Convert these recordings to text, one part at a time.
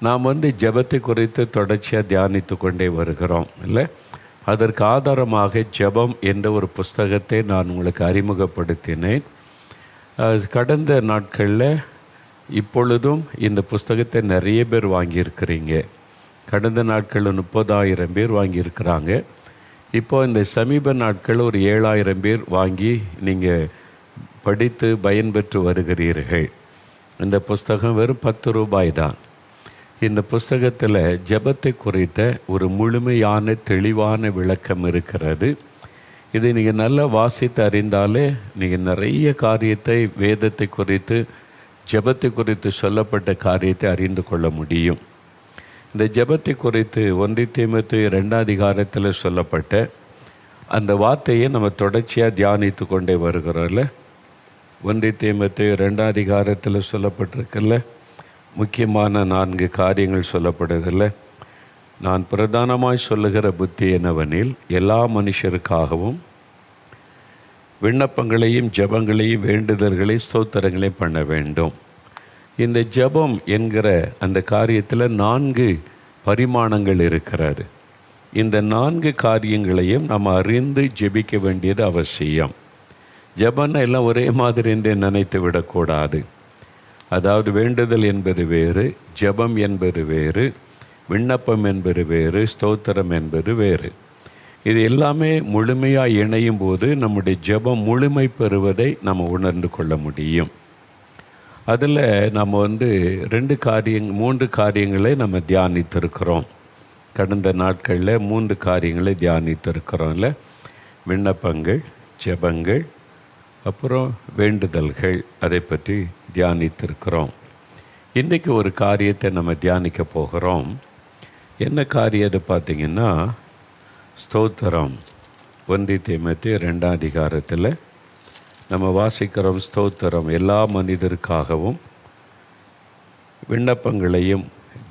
நாம் ஜெபத்தை குறித்து தொடர்ச்சியாக தியானித்து கொண்டே வருகிறோம் இல்லை? அதற்கு ஆதாரமாக ஜெபம் என்ற ஒரு புஸ்தகத்தை நான் உங்களுக்கு அறிமுகப்படுத்தினேன். கடந்த நாட்களில் இப்பொழுதும் இந்த புஸ்தகத்தை நிறைய பேர் வாங்கியிருக்கிறீங்க. கடந்த நாட்களில் 30,000 பேர் வாங்கியிருக்கிறாங்க. இப்போ இந்த சமீப நாட்கள் ஒரு 7,000 பேர் வாங்கி நீங்கள் படித்து பயன்பெற்று வருகிறீர்கள். இந்த புஸ்தகம் வெறும் 10 ரூபாய் தான். இந்த புஸ்தகத்தில் ஜெபத்தை குறித்த ஒரு முழுமையான தெளிவான விளக்கம் இருக்கிறது. இதை நீங்கள் நல்லா வாசித்து அறிந்தாலே நீங்கள் நிறைய காரியத்தை, வேதத்தை குறித்து, ஜெபத்தை குறித்து சொல்லப்பட்ட காரியத்தை அறிந்து கொள்ள முடியும். இந்த ஜெபத்தை குறித்து 1 தீமோத்தேயு 2 அதிகாரத்தில் சொல்லப்பட்ட அந்த வார்த்தையை நம்ம தொடர்ச்சியாக தியானித்து கொண்டே வருகிறோம்ல. 1 தீமோத்தேயு 2 அதிகாரத்தில் சொல்லப்பட்டிருக்கல, முக்கியமான 4 காரியங்கள் சொல்லப்படுதில்ல. நான் பிரதானமாய் சொல்லுகிற புத்தி என்னவெனில், எல்லா மனுஷருக்காகவும் விண்ணப்பங்களையும் ஜெபங்களையும் வேண்டுதல்களையும் ஸ்தோத்திரங்களையும் பண்ண வேண்டும். இந்த ஜெபம் என்கிற அந்த காரியத்தில் 4 பரிமாணங்கள் இருக்கிறது. இந்த 4 காரியங்களையும் நம்ம அறிந்து ஜெபிக்க வேண்டியது அவசியம். ஜெபம்னா எல்லாம் ஒரே மாதிரி என்று நினைத்து விடக்கூடாது. அதாவது வேண்டுதல் என்பது வேறு, ஜெபம் என்பது வேறு, விண்ணப்பம் என்பது வேறு, ஸ்தோத்திரம் என்பது வேறு. இது எல்லாமே முழுமையாக இணையும் போது நம்முடைய ஜெபம் முழுமை பெறுவதை நம்ம உணர்ந்து கொள்ள முடியும். அதில் நம்ம 3 காரியங்களை நம்ம தியானித்திருக்கிறோம். கடந்த நாட்களில் 3 காரியங்களை தியானித்திருக்கிறோம்ல. விண்ணப்பங்கள், ஜெபங்கள், அப்புறம் வேண்டுதல்கள், அதை பற்றி தியானித்திருக்கிறோம். இன்றைக்கு ஒரு காரியத்தை நம்ம தியானிக்க போகிறோம். என்ன காரியம் அது பார்த்திங்கன்னா, ஸ்தோத்திரம். 1 தீமோத்தேயு 2 அதிகாரத்தில் நம்ம வாசிக்கிறோம். ஸ்தோத்திரம் எல்லா மனிதருக்காகவும் விண்ணப்பங்களையும்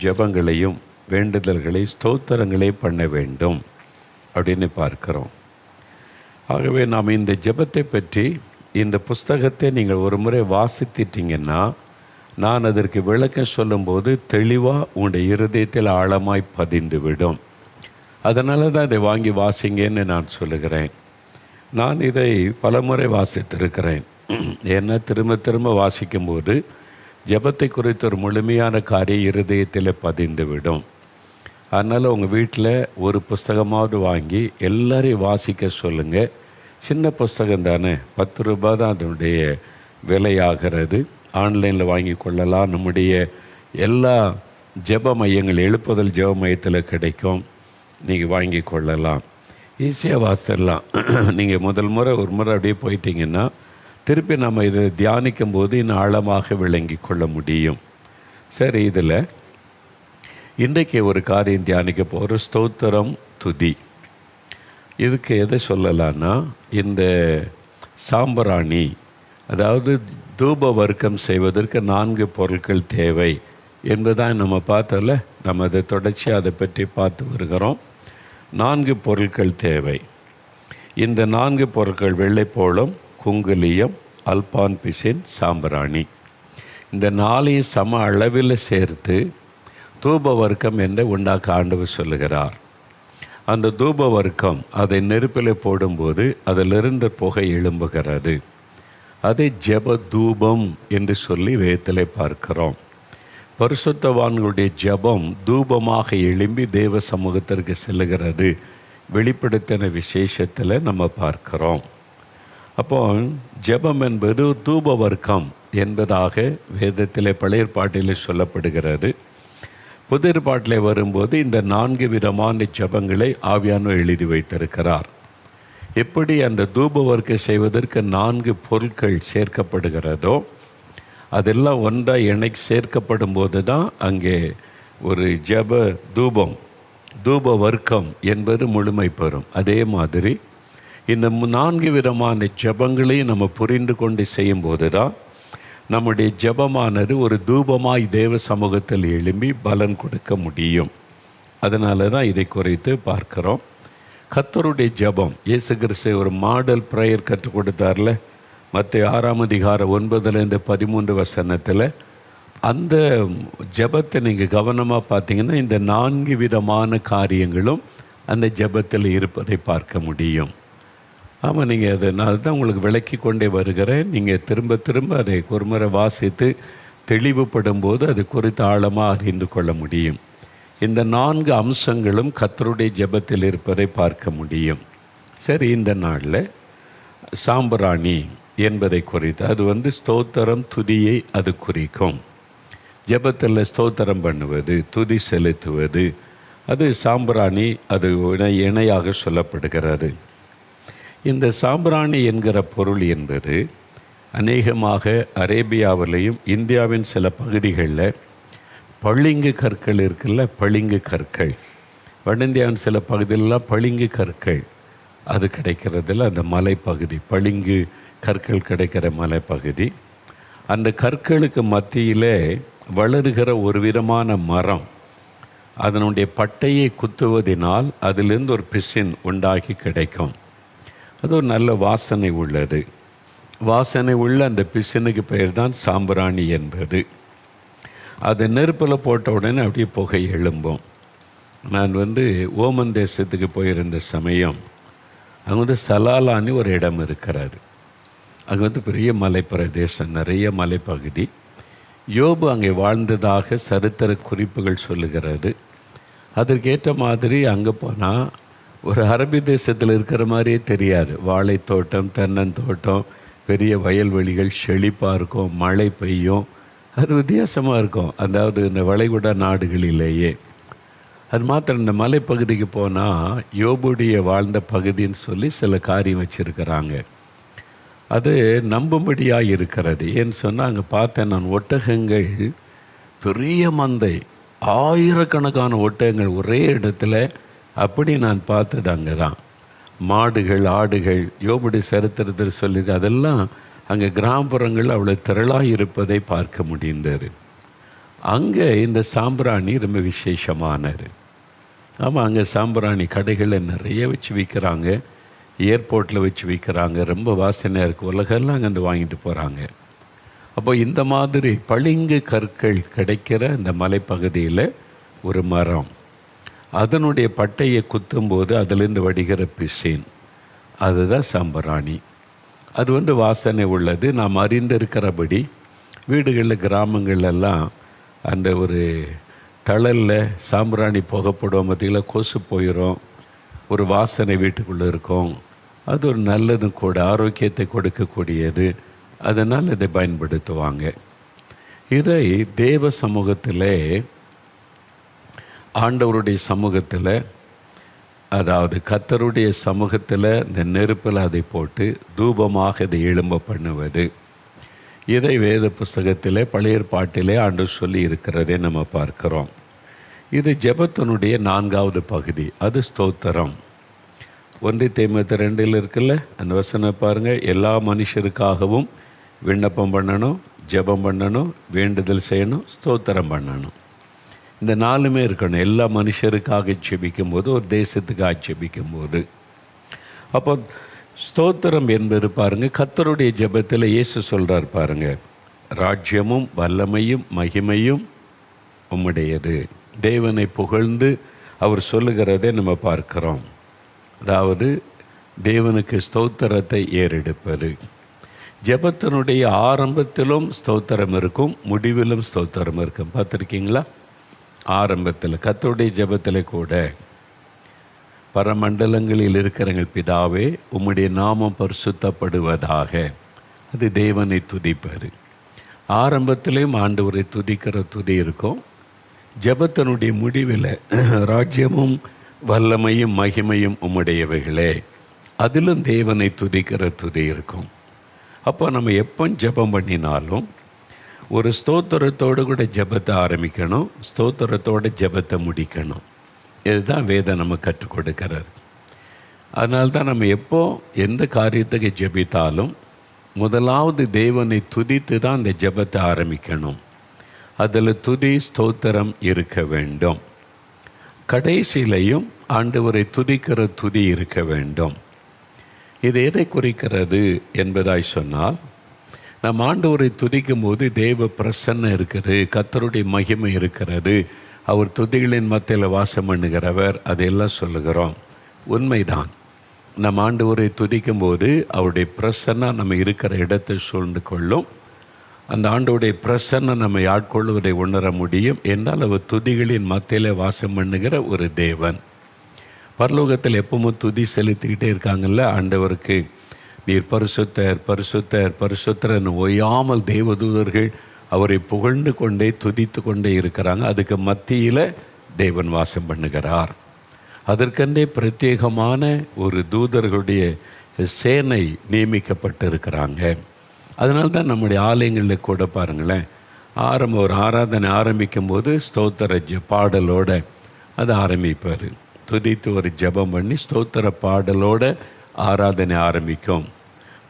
ஜெபங்களையும் வேண்டுதல்களை ஸ்தோத்திரங்களை பண்ண வேண்டும் அப்படின்னு பார்க்கிறோம். ஆகவே நாம் இந்த ஜெபத்தை பற்றி, இந்த புஸ்தகத்தை நீங்கள் ஒரு முறை வாசித்திட்டீங்கன்னா, நான் அதற்கு விளக்கம் சொல்லும்போது தெளிவாக உங்களுடைய இருதயத்தில் ஆழமாய் பதிந்துவிடும். அதனால தான் இதை வாங்கி வாசிங்கன்னு நான் சொல்லுகிறேன். நான் இதை பலமுறை வாசித்திருக்கிறேன். ஏன்னா திரும்ப வாசிக்கும்போது ஜெபத்தை குறித்த ஒரு முழுமையான காரியம் இருதயத்தில் பதிந்துவிடும். அதனால் உங்கள் வீட்டில் ஒரு புஸ்தகமாவது வாங்கி எல்லாரையும் வாசிக்க சொல்லுங்கள். சின்ன புஸ்தகம் தானே, 10 ரூபாய் தான் அதனுடைய விலையாகிறது. ஆன்லைனில் வாங்கி கொள்ளலாம். நம்முடைய எல்லா ஜெப மையங்கள், எழுப்புதல் ஜெப மையத்தில் கிடைக்கும். நீங்கள் வாங்கி கொள்ளலாம், ஈஸியாக வாசிடலாம். நீங்கள் ஒரு முறை அப்படியே போயிட்டீங்கன்னா திருப்பி நம்ம இதை தியானிக்கும் போது இன்னும் ஆழமாக விளங்கி கொள்ள முடியும். சரி, இதில் இன்றைக்கு ஒரு காரியம் தியானிக்க போகிற ஸ்தோத்திரம், துதி. இதுக்கு எதை சொல்லலான்னா, இந்த சாம்பிராணி, அதாவது தூப வர்க்கம் செய்வதற்கு 4 பொருட்கள் தேவை என்பதான் நம்ம பார்த்தோம்ல. நம்ம அதை தொடர்ச்சியாக அதை பற்றி பார்த்து வருகிறோம். 4 பொருட்கள் தேவை. இந்த 4 பொருட்கள் வெள்ளைப்போளம், குங்குலியம், அல்பான் பிசின், சாம்பிராணி. இந்த 4ஐயும் சம அளவில் சேர்த்து தூப வர்க்கம் என்று உண்டாக்க ஆண்டவர் சொல்லுகிறார். அந்த தூப வர்க்கம் அதை நெருப்பில் போடும்போது அதிலிருந்து புகை எழும்புகிறது. அதை ஜெப தூபம் என்று சொல்லி வேதத்தில் பார்க்கிறோம். பரிசுத்தவான்களுடைய ஜெபம் தூபமாக எழும்பி தேவ சமூகத்திற்கு செல்லுகிறது. வெளிப்படுத்தின விசேஷத்தில் நம்ம பார்க்கிறோம். அப்போ ஜெபம் என்பது தூப வர்க்கம் என்பதாக வேதத்தில் பழைய ஏற்பாட்டில் சொல்லப்படுகிறது. புதிய ஏற்பாட்டில் வரும்போது இந்த 4 விதமான ஜெபங்களை ஆவியானவர் எழுதி வைத்திருக்கிறார். எப்படி அந்த தூப வர்க்கம் செய்வதற்கு 4 பொருட்கள் சேர்க்கப்படுகிறதோ, அதெல்லாம் ஒன்றாக இணைக்கு சேர்க்கப்படும் போது தான் அங்கே ஒரு தூப வர்க்கம் என்பது முழுமை பெறும். அதே மாதிரி இந்த 4 விதமான ஜெபங்களையும் நம்ம புரிந்து கொண்டு செய்யும்போது தான் நம்முடைய ஜெபமானது ஒரு தூபமாய் தேவ சமூகத்தில் எழும்பி பலன் கொடுக்க முடியும். அதனால தான் இதை குறித்து பார்க்கிறோம். கர்த்தருடைய ஜெபம், இயேசு கிறிஸ்து ஒரு மாடல் ப்ரேயர் கற்றுக் கொடுத்தார்ல. மத்தேயு 6 அதிகாரம் 9-13 அந்த ஜெபத்தை நீங்கள் கவனமாக பார்த்தீங்கன்னா இந்த 4 விதமான காரியங்களும் அந்த ஜெபத்தில் இருப்பதை பார்க்க முடியும். ஆமாம், நீங்கள் அதனால தான் உங்களுக்கு விளக்கி கொண்டே வருகிறேன். நீங்கள் திரும்ப திரும்ப அதை ஒருமுறை வாசித்து தெளிவுபடும் போது அது குறித்து ஆழமாக அறிந்து கொள்ள முடியும். இந்த 4 அம்சங்களும் கர்த்தருடைய ஜெபத்தில் இருப்பதை பார்க்க முடியும். சரி, இந்த நாளில் சாம்பிராணி என்பதை குறித்து அது ஸ்தோத்திரம், துதியை அது குறிக்கும். ஜெபத்தில் ஸ்தோத்திரம் பண்ணுவது, துதி செலுத்துவது, அது சாம்பிராணி, அது இணையாக சொல்லப்படுகிறது. இந்த சாம்பிராணி என்கிற பொருள் என்பது அநேகமாக அரேபியாவிலையும் இந்தியாவின் சில பகுதிகளில் பளிங்கு கற்கள் இருக்குல்ல, பளிங்கு கற்கள், வட இந்தியாவின் சில பகுதியிலலாம் பளிங்கு கற்கள் அது கிடைக்கிறதில்ல. அந்த மலைப்பகுதி, பளிங்கு கற்கள் கிடைக்கிற மலைப்பகுதி, அந்த கற்களுக்கு மத்தியில் வளருகிற ஒரு விதமான மரம், அதனுடைய பட்டையை குத்துவதினால் அதிலிருந்து ஒரு பிசின் உண்டாகி கிடைக்கும். அது ஒரு நல்ல வாசனை உள்ளது. வாசனை உள்ள அந்த பிசினுக்கு பெயர் தான் சாம்பிராணி என்பது. அது நெருப்பில் போட்ட உடனே அப்படியே புகை எழும்பும். நான் ஓமன் தேசத்துக்கு போயிருந்த சமயம் அங்கே சலாலான்னு ஒரு இடம் இருக்கிறாரு. அங்கே பெரிய மலைப்பிரதேசம், நிறைய மலைப்பகுதி. யோபு அங்கே வாழ்ந்ததாக சரித்திர குறிப்புகள் சொல்லுகிறது. அதற்கேற்ற மாதிரி அங்கே போனால் ஒரு அரபி தேசத்தில் இருக்கிற மாதிரியே தெரியாது. வாழைத்தோட்டம், தென்னந்தோட்டம், பெரிய வயல்வெளிகள் செழிப்பாக இருக்கும், மழை பெய்யும், அது வித்தியாசமாக இருக்கும். அதாவது இந்த வளைகுடா நாடுகளிலேயே. அது மாத்திரம் இந்த மலைப்பகுதிக்கு போனால் யோபுடைய வாழ்ந்த பகுதின்னு சொல்லி சில காரியம் வச்சுருக்கிறாங்க. அது நம்பும்படியாக இருக்கிறது. ஏன்னு சொன்னால் அங்கே பார்த்தேன் நான், ஒட்டகங்கள், பெரிய மந்தை, ஆயிரக்கணக்கான ஒட்டகங்கள் ஒரே இடத்துல, அப்படி நான் பார்த்தது அங்கே தான். மாடுகள், ஆடுகள், யோபுடைய சரித்திரத்தில் சொல்லி அதெல்லாம் அங்கே கிராமப்புறங்கள் அவ்வளோ திரளாக இருப்பதை பார்க்க முடிந்தது. அங்கே இந்த சாம்பிராணி ரொம்ப விசேஷமானது. ஆமாம், அங்கே சாம்பிராணி கடைகளை நிறைய வச்சு விற்கிறாங்க, ஏர்போர்ட்டில் வச்சு விற்கிறாங்க, ரொம்ப வாசனையாக இருக்குது, உலகெல்லாம் அங்கே வாங்கிட்டு போகிறாங்க. அப்போ இந்த மாதிரி பளிங்கு கற்கள் கிடைக்கிற இந்த மலைப்பகுதியில் ஒரு மரம், அதனுடைய பட்டையை குத்தும்போது அதிலிருந்து வடிகிற பிசின், அதுதான் சாம்பிராணி. அது வாசனை உள்ளது. நாம் அறிந்திருக்கிறபடி வீடுகளில், கிராமங்கள்லாம் அந்த ஒரு தழலில் சாம்பிராணி புகைப்படுவோம் பார்த்திங்களா, கொசு போயிடும், ஒரு வாசனை வீட்டுக்குள்ளே இருக்கும். அது ஒரு நல்லதும் கூட, ஆரோக்கியத்தை கொடுக்கக்கூடியது. அதனால் இதை பயன்படுத்துவாங்க. இதை தேவ சமூகத்தில், ஆண்டவருடைய சமூகத்தில், அதாவது கர்த்தருடைய சமூகத்தில் இந்த நெருப்பில் அதை போட்டு தூபமாக இதை எழும்ப பண்ணுவது. இதை வேத புஸ்தகத்திலே, பழைய ஏற்பாட்டிலே ஆண்டவர் சொல்லி இருக்கிறதே நம்ம பார்க்கிறோம். இது ஜெபத்தினுடைய 4வது பகுதி, அது ஸ்தோத்திரம். 1 தீமோத்தேயு 2 இருக்குல்ல, அந்த வசனம் பாருங்கள். எல்லா மனுஷருக்காகவும் விண்ணப்பம் பண்ணணும், ஜெபம் பண்ணணும், வேண்டுதல் செய்யணும், ஸ்தோத்திரம் பண்ணணும். இந்த 4மே இருக்கணும். எல்லா மனுஷருக்காக ஜெபிக்கும் போது, ஒரு தேசத்துக்காக ஜெபிக்கும் போது. அப்போ ஸ்தோத்திரம் என்பது பாருங்கள், கர்த்தருடைய ஜெபத்தில் இயேசு சொல்கிறார் பாருங்கள், ராஜ்யமும் வல்லமையும் மகிமையும் உம்முடையது. தேவனை புகழ்ந்து அவர் சொல்லுகிறதை நம்ம பார்க்கிறோம். அதாவது தேவனுக்கு ஸ்தோத்திரத்தை ஏறெடுப்பது. ஜெபத்தினுடைய ஆரம்பத்திலும் ஸ்தோத்திரம் இருக்கும், முடிவிலும் ஸ்தோத்திரம் இருக்கும். பார்த்துருக்கீங்களா? ஆரம்பத்தில் கர்த்தருடைய ஜெபத்தில் கூட, பரமண்டலங்களில் இருக்கிற எங்கள் பிதாவே உம்முடைய நாமம் பரிசுத்தப்படுவதாக, அது தேவனை துதிப்பது. ஆரம்பத்திலையும் ஆண்டவரை துதிக்கிற துதி இருக்கும். ஜெபத்தினுடைய முடிவில் ராஜ்யமும் வல்லமையும் மகிமையும் உம்முடையவைகளே, அதிலும் தேவனை துதிக்கிற துதி இருக்கும். அப்போ நம்ம எப்போ ஜெபம் பண்ணினாலும் ஒரு ஸ்தோத்திரத்தோடு கூட ஜெபத்தை ஆரம்பிக்கணும், ஸ்தோத்திரத்தோடு ஜெபத்தை முடிக்கணும். இதுதான் வேதம் நம்ம கற்றுக் கொடுக்கிறார். அதனால்தான் நம்ம எப்போ எந்த காரியத்துக்கு ஜெபித்தாலும் முதலாவது தேவனை துதித்து தான் அந்த ஜெபத்தை ஆரம்பிக்கணும். அதில் துதி, ஸ்தோத்திரம் இருக்க வேண்டும். கடைசியிலையும் ஆண்டவரை துதிக்கிற துதி இருக்க வேண்டும். இது எதை குறிக்கிறது என்பதாய் சொன்னால், நம் ஆண்டவரை துதிக்கும் போது தேவ பிரசன்னம் இருக்கிறது, கர்த்தருடைய மகிமை இருக்கிறது, அவர் துதிகளின் மத்தியில் வாசம் பண்ணுகிறவர், அதையெல்லாம் சொல்லுகிறோம். உண்மைதான். நம் ஆண்டவரை துதிக்கும் போது அவருடைய பிரசன்னம் நம்ம இருக்கிற இடத்தை சூழ்ந்து கொள்ளும். அந்த ஆண்டவருடைய பிரசன்னம் நம்மை ஆட்கொள்வதை உணர முடியும். என்றால் அவர் துதிகளின் மத்தியில் வாசம் பண்ணுகிற ஒரு தேவன். பரலோகத்தில் எப்பவும் துதி செலுத்திக்கிட்டே இருக்காங்கல்ல ஆண்டவருக்கு. நீர் பரிசுத்தர் பரிசுத்தர் பரிசுத்தர்னு ஓயாமல் தேவதூதர்கள் அவரை புகழ்ந்து கொண்டே துதித்து கொண்டே இருக்கிறாங்க. அதுக்கு மத்தியில் தேவன் வாசம் பண்ணுகிறார். அதற்கென்றே பிரத்யேகமான ஒரு தூதர்களுடைய சேனை நியமிக்கப்பட்டு இருக்கிறாங்க. அதனால்தான் நம்முடைய ஆலயங்களில் கூட பாருங்களேன், ஒரு ஆராதனை ஆரம்பிக்கும் போது ஸ்தோத்திர பாடலோடு அதை ஆரம்பிப்பார். துதித்து ஒரு ஜெபம் பண்ணி ஸ்தோத்திர பாடலோடு ஆராதனை ஆரம்பிக்கும்.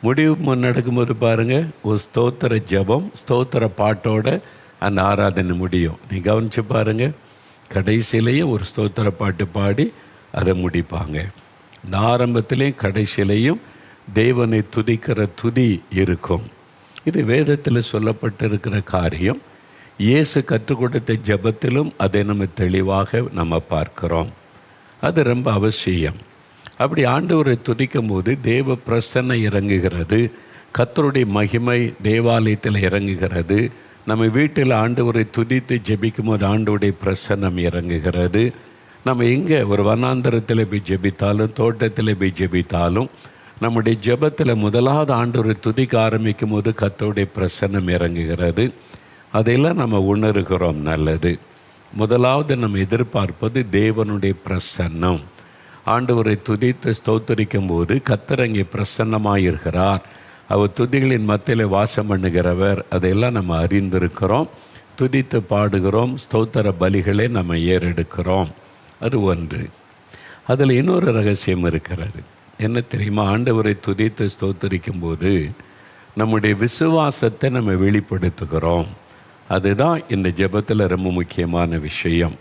முடிவு நடக்கும்போது பாருங்கள், ஒரு ஸ்தோத்திர ஜெபம் ஸ்தோத்திர பாட்டோட அந்த ஆராதனை முடியும். நீ கவனித்து பாருங்கள், கடைசியிலேயே ஒரு ஸ்தோத்திர பாட்டு பாடி அதை முடிப்பாங்க. இந்த ஆரம்பத்திலேயும் கடைசியிலையும் தேவனை துதிக்கிற துதி இருக்கும். இது வேதத்தில் சொல்லப்பட்டிருக்கிற காரியம். இயேசு கற்றுக் கொடுத்த ஜெபத்திலும் அதை நம்ம தெளிவாக நம்ம பார்க்கிறோம். அது ரொம்ப அவசியம். அப்படி ஆண்டவரை துதிக்கும் போது தேவ பிரசன்னம் இறங்குகிறது, கர்த்தருடைய மகிமை தேவாலயத்தில் இறங்குகிறது. நம்ம வீட்டில் ஆண்டவரை துதித்து ஜெபிக்கும் போது ஆண்டவருடைய பிரசன்னம் இறங்குகிறது. நம்ம எங்கே ஒரு வனாந்தரத்தில் போய் ஜெபித்தாலும் தோட்டத்தில் போய் ஜெபித்தாலும் நம்முடைய ஜெபத்தில் முதலாவது ஆண்டவரை துதிக்க ஆரம்பிக்கும் போது கர்த்தருடைய பிரசன்னம் இறங்குகிறது. அதையெல்லாம் நம்ம உணர்கிறோம். நல்லது. முதலாவது நம்ம எதிர்பார்ப்பது தேவனுடைய பிரசன்னம். ஆண்டவரை துதித்து ஸ்தோத்தரிக்கும் போது கர்த்தர் அங்கே பிரசன்னமாயிருக்கிறார். அவர் துதிகளின் மத்தியில் வாசம் பண்ணுகிறவர். அதையெல்லாம் நம்ம அறிந்திருக்கிறோம். துதித்து பாடுகிறோம். ஸ்தோத்திர பலிகளை நம்ம ஏறெடுக்கிறோம். அது ஒன்று. அதில் இன்னொரு ரகசியம் இருக்கிறது. என்ன தெரியுமா? ஆண்டவரை துதித்து ஸ்தோத்தரிக்கும் போது நம்முடைய விசுவாசத்தை நம்ம வெளிப்படுத்துகிறோம். அதுதான் இந்த ஜெபத்தில் ரொம்ப முக்கியமான விஷயம்.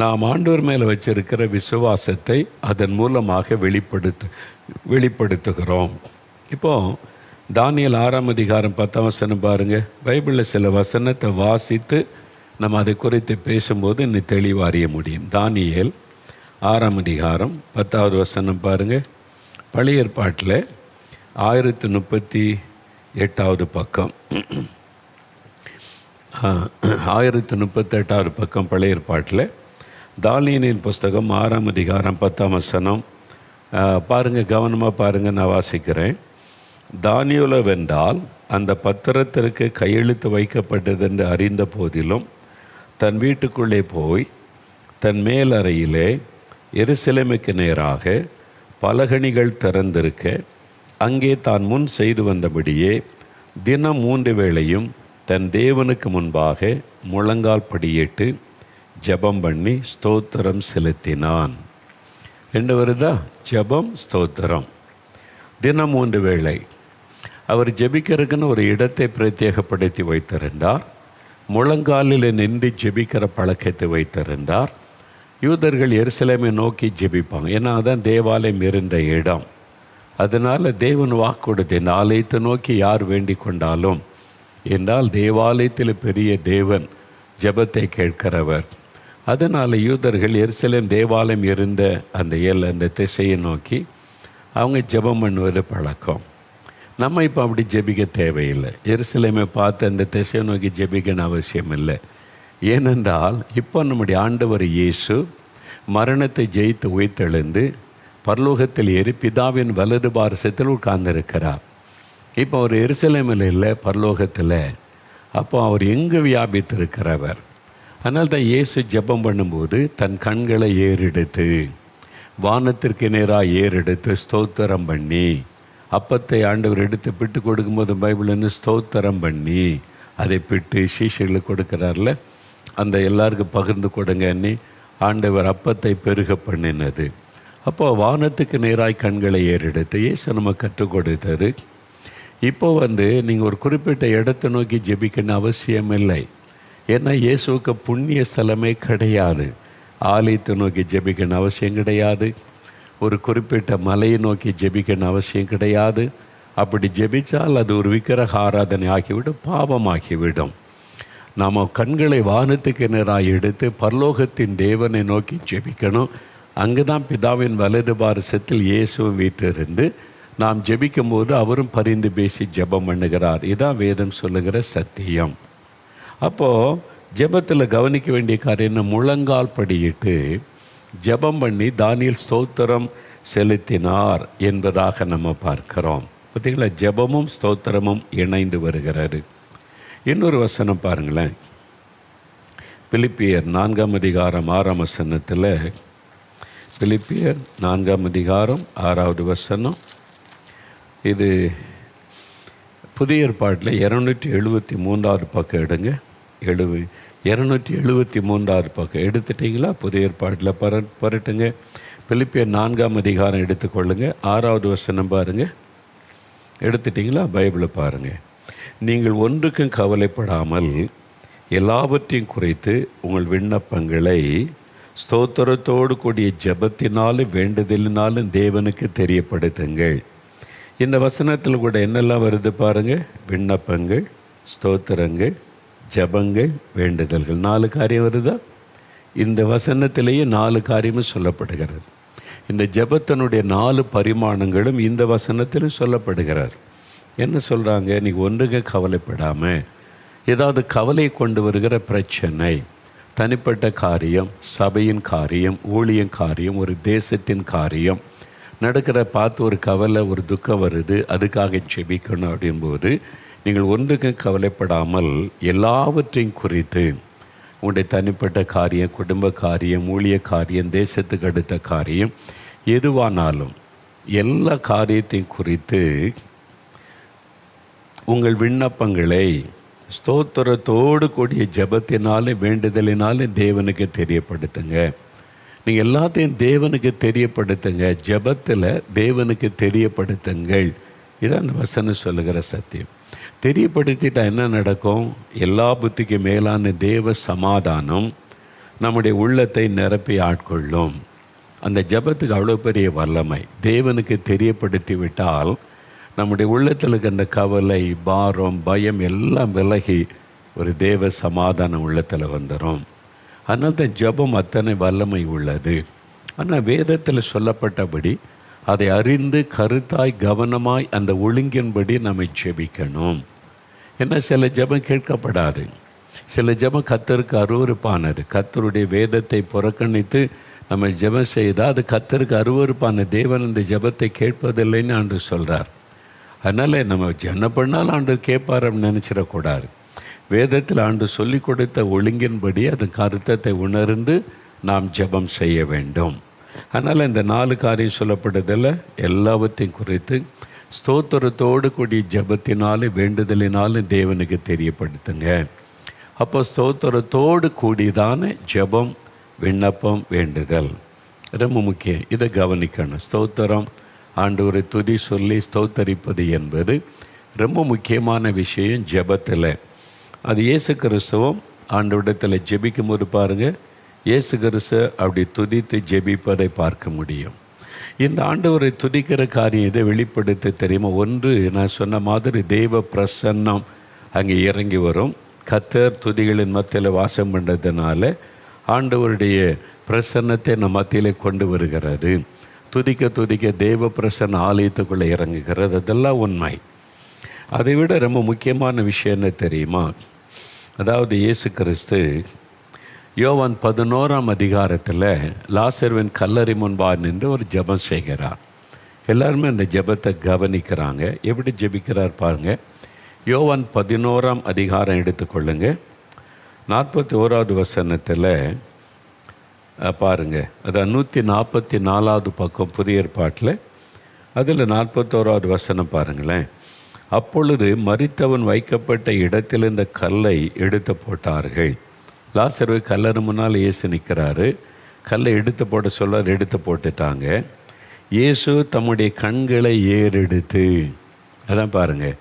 நாம் ஆண்டவர் மேலே வச்சிருக்கிற விசுவாசத்தை அதன் மூலமாக வெளிப்படுத்துகிறோம். இப்போது தானியேல் 6ஆம் அதிகாரம் 10ஆம் வசனம் பாருங்கள். பைபிளில் சில வசனத்தை வாசித்து நம்ம அதை குறித்து பேசும்போது இன்னும் தெளிவாக அறிய முடியும். தானியேல் 6ஆம் அதிகாரம் 10வது வசனம் பாருங்கள். பழைய ஏற்பாட்டில் 1038வது பக்கம் 1038வது பக்கம் பழைய ஏற்பாட்டில் தானியேலின் புஸ்தகம் 6ஆம் அதிகாரம் 10ஆம் வசனம் பாருங்கள், கவனமாக பாருங்கள், நான் வாசிக்கிறேன். தானியேலோவென்றால் அந்த பத்திரத்திற்கு கையெழுத்து வைக்கப்பட்டது என்று அறிந்த போதிலும் தன் வீட்டுக்குள்ளே போய் தன் மேலறையிலே எருசலேமுக்கு நேராக பலகணிகள் திறந்திருக்க அங்கே தான் முன் செய்து வந்தபடியே தினம் 3 வேளையும் தன் தேவனுக்கு முன்பாக முழங்கால் படியிட்டு ஜெபம் பண்ணி ஸ்தோத்திரம் செலுத்தினான். ரெண்டு வருதா? ஜெபம், ஸ்தோத்திரம். தினம் 3 வேளை அவர் ஜெபிக்கிறதுக்குன்னு ஒரு இடத்தை பிரத்யேகப்படுத்தி வைத்திருந்தார். முழங்காலில் நின்று ஜெபிக்கிற பழக்கத்தை வைத்திருந்தார். யூதர்கள் எருசலேமை நோக்கி ஜெபிப்பாங்க. ஏன்னா அதான் தேவாலயம் இருந்த இடம். அதனால் தேவன் வாக்கு கொடுத்து இந்த ஆலயத்தை நோக்கி யார் வேண்டிக் கொண்டாலும் என்றால் தேவாலயத்தில் பெரிய தேவன் ஜெபத்தை கேட்கிறவர். அதனால் யூதர்கள் எருசலேம் தேவாலயம் இருந்த அந்த திசையை நோக்கி அவங்க ஜெபம் பண்ணுவது பழக்கம். நம்ம இப்போ அப்படி ஜெபிக்க தேவையில்லை. எருசலேமை பார்த்து அந்த திசையை நோக்கி ஜெபிக்கணும் அவசியம் இல்லை. ஏனென்றால் இப்போ நம்முடைய ஆண்டவர் இயேசு மரணத்தை ஜெயித்து உயிர்த்தெழுந்து பரலோகத்தில் ஏறி பிதாவின் வலது பாரசத்தில் உட்கார்ந்திருக்கிறார். இப்போ அவர் எருசலேமில் இல்லை, பரலோகத்தில். அப்போ அவர் எங்கு வியாபித்திருக்கிறவர். அதனால் தான் இயேசு ஜெபம் பண்ணும்போது தன் கண்களை ஏறெடுத்து வானத்திற்கு நேராக ஏறெடுத்து ஸ்தோத்திரம் பண்ணி அப்பத்தை ஆண்டவர் எடுத்து பிட்டு கொடுக்கும்போது பைபிள்னு ஸ்தோத்திரம் பண்ணி அதை பிட்டு சீஷர்களுக்கு கொடுக்குறார்ல, அந்த எல்லாருக்கும் பகிர்ந்து கொடுங்கன்னு ஆண்டவர் அப்பத்தை பெருக பண்ணினது. அப்போது வானத்துக்கு நேராய் கண்களை ஏறெடுத்து இயேசு நம்ம கற்றுக் கொடுத்தாரு. இப்போ நீங்கள் ஒரு குறிப்பிட்ட இடத்தை நோக்கி ஜெபிக்கணும் அவசியம் இல்லை. ஏன்னா இயேசுவுக்கு புண்ணிய ஸ்தலமே கிடையாது. ஆலயத்தை நோக்கி ஜெபிக்கணும் அவசியம் கிடையாது. ஒரு குறிப்பிட்ட மலையை நோக்கி ஜெபிக்கணும் அவசியம் கிடையாது. அப்படி ஜெபித்தால் அது ஒரு விக்கிரக ஆராதனை ஆகிவிடும், பாவமாகிவிடும். நாம் கண்களை வானத்துக்கு நேராக எடுத்து பரலோகத்தின் தேவனை நோக்கி ஜெபிக்கணும். அங்கு தான் பிதாவின் வலது பாரசத்தில் இயேசுவும் வீற்றிருந்து நாம் ஜெபிக்கும்போது அவரும் பரிந்து பேசி ஜெபம் பண்ணுகிறார். இதான் வேதம் சொல்லுகிற சத்தியம். அப்போது ஜெபத்தில் கவனிக்க வேண்டிய காரியம், முழங்கால் படியிட்டு ஜெபம் பண்ணி தானியேல் ஸ்தோத்திரம் செலுத்தினார் என்பதாக நம்ம பார்க்கிறோம். பார்த்தீங்களா, ஜெபமும் ஸ்தோத்திரமும் இணைந்து வருகிறது. இன்னொரு வசனம் பாருங்களேன், பிலிப்பியர் 4ஆம் அதிகாரம் 6ஆம் வசனத்தில், பிலிப்பியர் 4ஆம் அதிகாரம் 6வது வசனம். இது புதிய ஏற்பாட்டில் 273வது பக்கம் எடுங்க. 273வது பக்கம் எடுத்துட்டிங்களா? புதிய ஏற்பாட்டில் பரட்டுங்க. பிலிப்பியர் 4ஆம் அதிகாரம் எடுத்துக்கொள்ளுங்க. 6வது வசனம் பாருங்கள். எடுத்துட்டிங்களா? பைபிளை பாருங்கள். நீங்கள் ஒன்றுக்கும் கவலைப்படாமல் எல்லாவற்றையும் குறித்து உங்கள் விண்ணப்பங்களை ஸ்தோத்திரத்தோடு கூடிய ஜெபத்தினாலும் வேண்டுதலினாலும் தேவனுக்கு தெரியப்படுத்துங்கள். இந்த வசனத்தில் கூட என்னெல்லாம் வருது பாருங்கள். விண்ணப்பங்கள், ஸ்தோத்திரங்கள், ஜெபங்கள், வேண்டுதல்கள், 4 காரியம் வருதா? இந்த வசனத்திலேயே 4 காரியமும் சொல்லப்படுகிறது. இந்த ஜெபத்தினுடைய 4 பரிமாணங்களும் இந்த வசனத்திலும் சொல்லப்படுகிறார். என்ன சொல்கிறாங்க? நீங்கள் ஒன்றுங்க கவலைப்படாமல், ஏதாவது கவலை கொண்டு வருகிற பிரச்சனை, தனிப்பட்ட காரியம், சபையின் காரியம், ஊழியம் காரியம், ஒரு தேசத்தின் காரியம் நடக்கிற பார்த்து ஒரு கவலை, ஒரு துக்கம் வருது, அதுக்காக ஜெபிக்கணும் அப்படின்போது நீங்கள் ஒன்றுக்கு கவலைப்படாமல் எல்லாவற்றையும் குறித்து உங்களுடைய தனிப்பட்ட காரியம், குடும்ப காரியம், ஊழிய காரியம், தேசத்துக்கு அடுத்த காரியம், எதுவானாலும் எல்லா காரியத்தையும் குறித்து உங்கள் விண்ணப்பங்களை ஸ்தோத்திரத்தோடு கூடிய ஜெபத்தினாலே வேண்டுதலினாலே தேவனுக்கு தெரியப்படுத்துங்க. நீங்கள் எல்லாத்தையும் தேவனுக்கு தெரியப்படுத்துங்க. ஜெபத்தில் தேவனுக்கு தெரியப்படுத்துங்கள். இதான் அந்த வசனம் சொல்லுகிற சத்தியம். தெரியப்படுத்திட்டா என்ன நடக்கும்? எல்லா புத்திக்கு மேலான தேவ சமாதானம் நம்முடைய உள்ளத்தை நிரப்பி ஆட்கொள்ளும். அந்த ஜெபத்துக்கு அவ்வளோ பெரிய வல்லமை. தேவனுக்கு தெரியப்படுத்தி விட்டால் நம்முடைய உள்ளத்தில் இருக்க அந்த கவலை, பாரம், பயம் எல்லாம் விலகி ஒரு தேவ சமாதானம் உள்ளத்தில் வந்துடும். அதனால தான் ஜெபம் அத்தனை வல்லமை உள்ளது. ஆனால் வேதத்தில் சொல்லப்பட்டபடி அதை அறிந்து கருத்தாய் கவனமாய் அந்த ஒழுங்கின்படி நம்ம ஜெபிக்கணும். ஏன்னா சில ஜெபம் கேட்கப்படாது. சில ஜெபம் கர்த்தருக்கு அருவருப்பானது. கர்த்தருடைய வேதத்தை புறக்கணித்து நம்ம ஜெபம் செய்தால் அது கர்த்தருக்கு அருவருப்பான. தேவன் அந்த ஜெபத்தை கேட்பதில்லைன்னு ஆண்டு சொல்கிறார். அதனால் நம்ம என்ன பண்ணாலும் ஆண்டு கேட்பார் அப்படின்னு நினச்சிடக்கூடாது. வேதத்தில் ஆண்டு சொல்லி கொடுத்த ஒழுங்கின்படி அதன் அர்த்தத்தை உணர்ந்து நாம் ஜெபம் செய்ய வேண்டும். அதனால் இந்த 4 காரியம் சொல்லப்படுதில் எல்லாவற்றையும் குறித்து ஸ்தோத்திரத்தோடு கூடிய ஜெபத்தினாலே வேண்டுதலினாலும் தேவனுக்கு தெரியப்படுத்துங்க. அப்போ ஸ்தோத்திரத்தோடு கூடிதான ஜெபம், விண்ணப்பம், வேண்டுதல் ரொம்ப முக்கியம். இதை கவனிக்கணும். ஸ்தோத்திரம், ஆண்டவரை துதி சொல்லி ஸ்தோத்தரிப்பது என்பது ரொம்ப முக்கியமான விஷயம் ஜெபத்தில். அது இயேசு கிறிஸ்துவும் ஆண்டவரிடத்தில் ஜெபிக்கும் போது பாருங்கள், இயேசு கிறிஸ்து அப்படி துதித்து ஜெபிப்பதை பார்க்க முடியும். இந்த ஆண்டவரை துதிக்கிற காரியம் இதை வெளிப்படுத்த தெரியுமா? ஒன்று, நான் சொன்ன மாதிரி தெய்வ பிரசன்னம் அங்கே இறங்கி வரும். கர்த்தர் துதிகளின் மத்தியில் வாசம் பண்ணுறதுனால ஆண்டவருடைய பிரசன்னத்தை நம் மத்தியில் கொண்டு வருகிறது. துதிக்க துதிக்க தேவ பிரசன்ன ஆலயத்துக்குள்ளே இறங்குகிறது. அதெல்லாம் உண்மை. அதை விட ரொம்ப முக்கியமான விஷயம் என்ன தெரியுமா? அதாவது இயேசு கிறிஸ்து யோவான் 11ஆம் அதிகாரத்தில் லாசருவின் கல்லறை முன்பாக நின்று ஒரு ஜெபம் செய்கிறார். எல்லாருமே அந்த ஜெபத்தை கவனிக்கிறாங்க. எப்படி ஜெபிக்கிறார் பாருங்கள். யோவான் 11ஆம் அதிகாரம் எடுத்துக்கொள்ளுங்க. 41வது வசனத்தில் பாருங்கள். அதான் 144வது பக்கம் புதிய ஏற்பாட்டில். அதில் 41வது வசனம் பாருங்களேன். அப்பொழுது மரித்தவன் வைக்கப்பட்ட இடத்தில் இந்த கல்லை எடுத்து போட்டார்கள். லாசரு கல்லறை முன்னால் இயேசு நிற்கிறாரு. கல்லை எடுத்து போட சொல்ல எடுத்து போட்டுட்டாங்க. இயேசு தம்முடைய கண்களை ஏறெடுத்து, அதான் பாருங்கள்,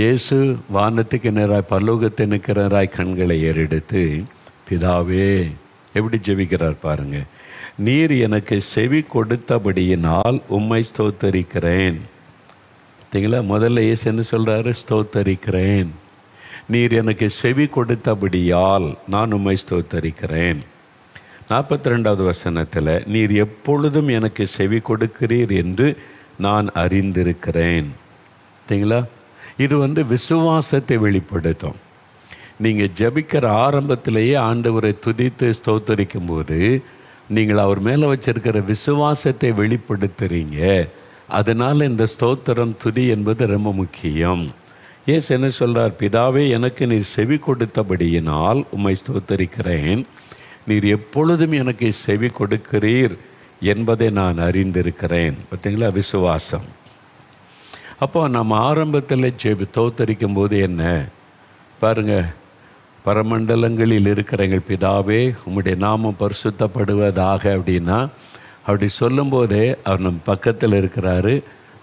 இயேசு வானத்துக்கு நேராய் பரலோகத்தை நிற்கிறாராய் கண்களை ஏறெடுத்து, பிதாவே, எப்படி ஜெபிக்கிறார் பாருங்கள். நீர் எனக்கு செவி கொடுத்தபடியினால் உம்மை ஸ்தோத்தரிக்கிறேன். பார்த்தீங்களா? முதல்ல இயேசு என்ன சொல்கிறாரு? ஸ்தோத்தரிக்கிறேன், நீர் எனக்கு செவி கொடுத்தபடியால் நான் உம்மை ஸ்தோத்தரிக்கிறேன். 42வது வசனத்தில், நீர் எப்பொழுதும் எனக்கு செவி கொடுக்கிறீர் என்று நான் அறிந்திருக்கிறேன். பார்த்தீங்களா? இது விசுவாசத்தை வெளிப்படுத்தும். நீங்கள் ஜபிக்கிற ஆரம்பத்திலேயே ஆண்டவரை துதித்து ஸ்தோத்தரிக்கும் போது நீங்கள் அவர் மேலே வச்சிருக்கிற விசுவாசத்தை வெளிப்படுத்துகிறீங்க. அதனால் இந்த ஸ்தோத்திரம், துதி என்பது ரொம்ப முக்கியம். இயேசு என்ன சொல்கிறார்? பிதாவே, எனக்கு நீர் செவி கொடுத்தபடியினால் உம்மை ஸ்தோத்தரிக்கிறேன், நீர் எப்பொழுதும் எனக்கு செவி கொடுக்கிறீர் என்பதை நான் அறிந்திருக்கிறேன். பார்த்தீங்களா? விசுவாசம். அப்போ நம்ம ஆரம்பத்தில் ஸ்தோத்தரிக்கும் போது என்ன பாருங்கள், பரமண்டலங்களில் இருக்கிற எங்கள் பிதாவே உம்முடைய நாமம் பரிசுத்தப்படுவதாக அப்படின்னா, அப்படி சொல்லும்போதே அவர் நம்ம பக்கத்தில் இருக்கிறாரு,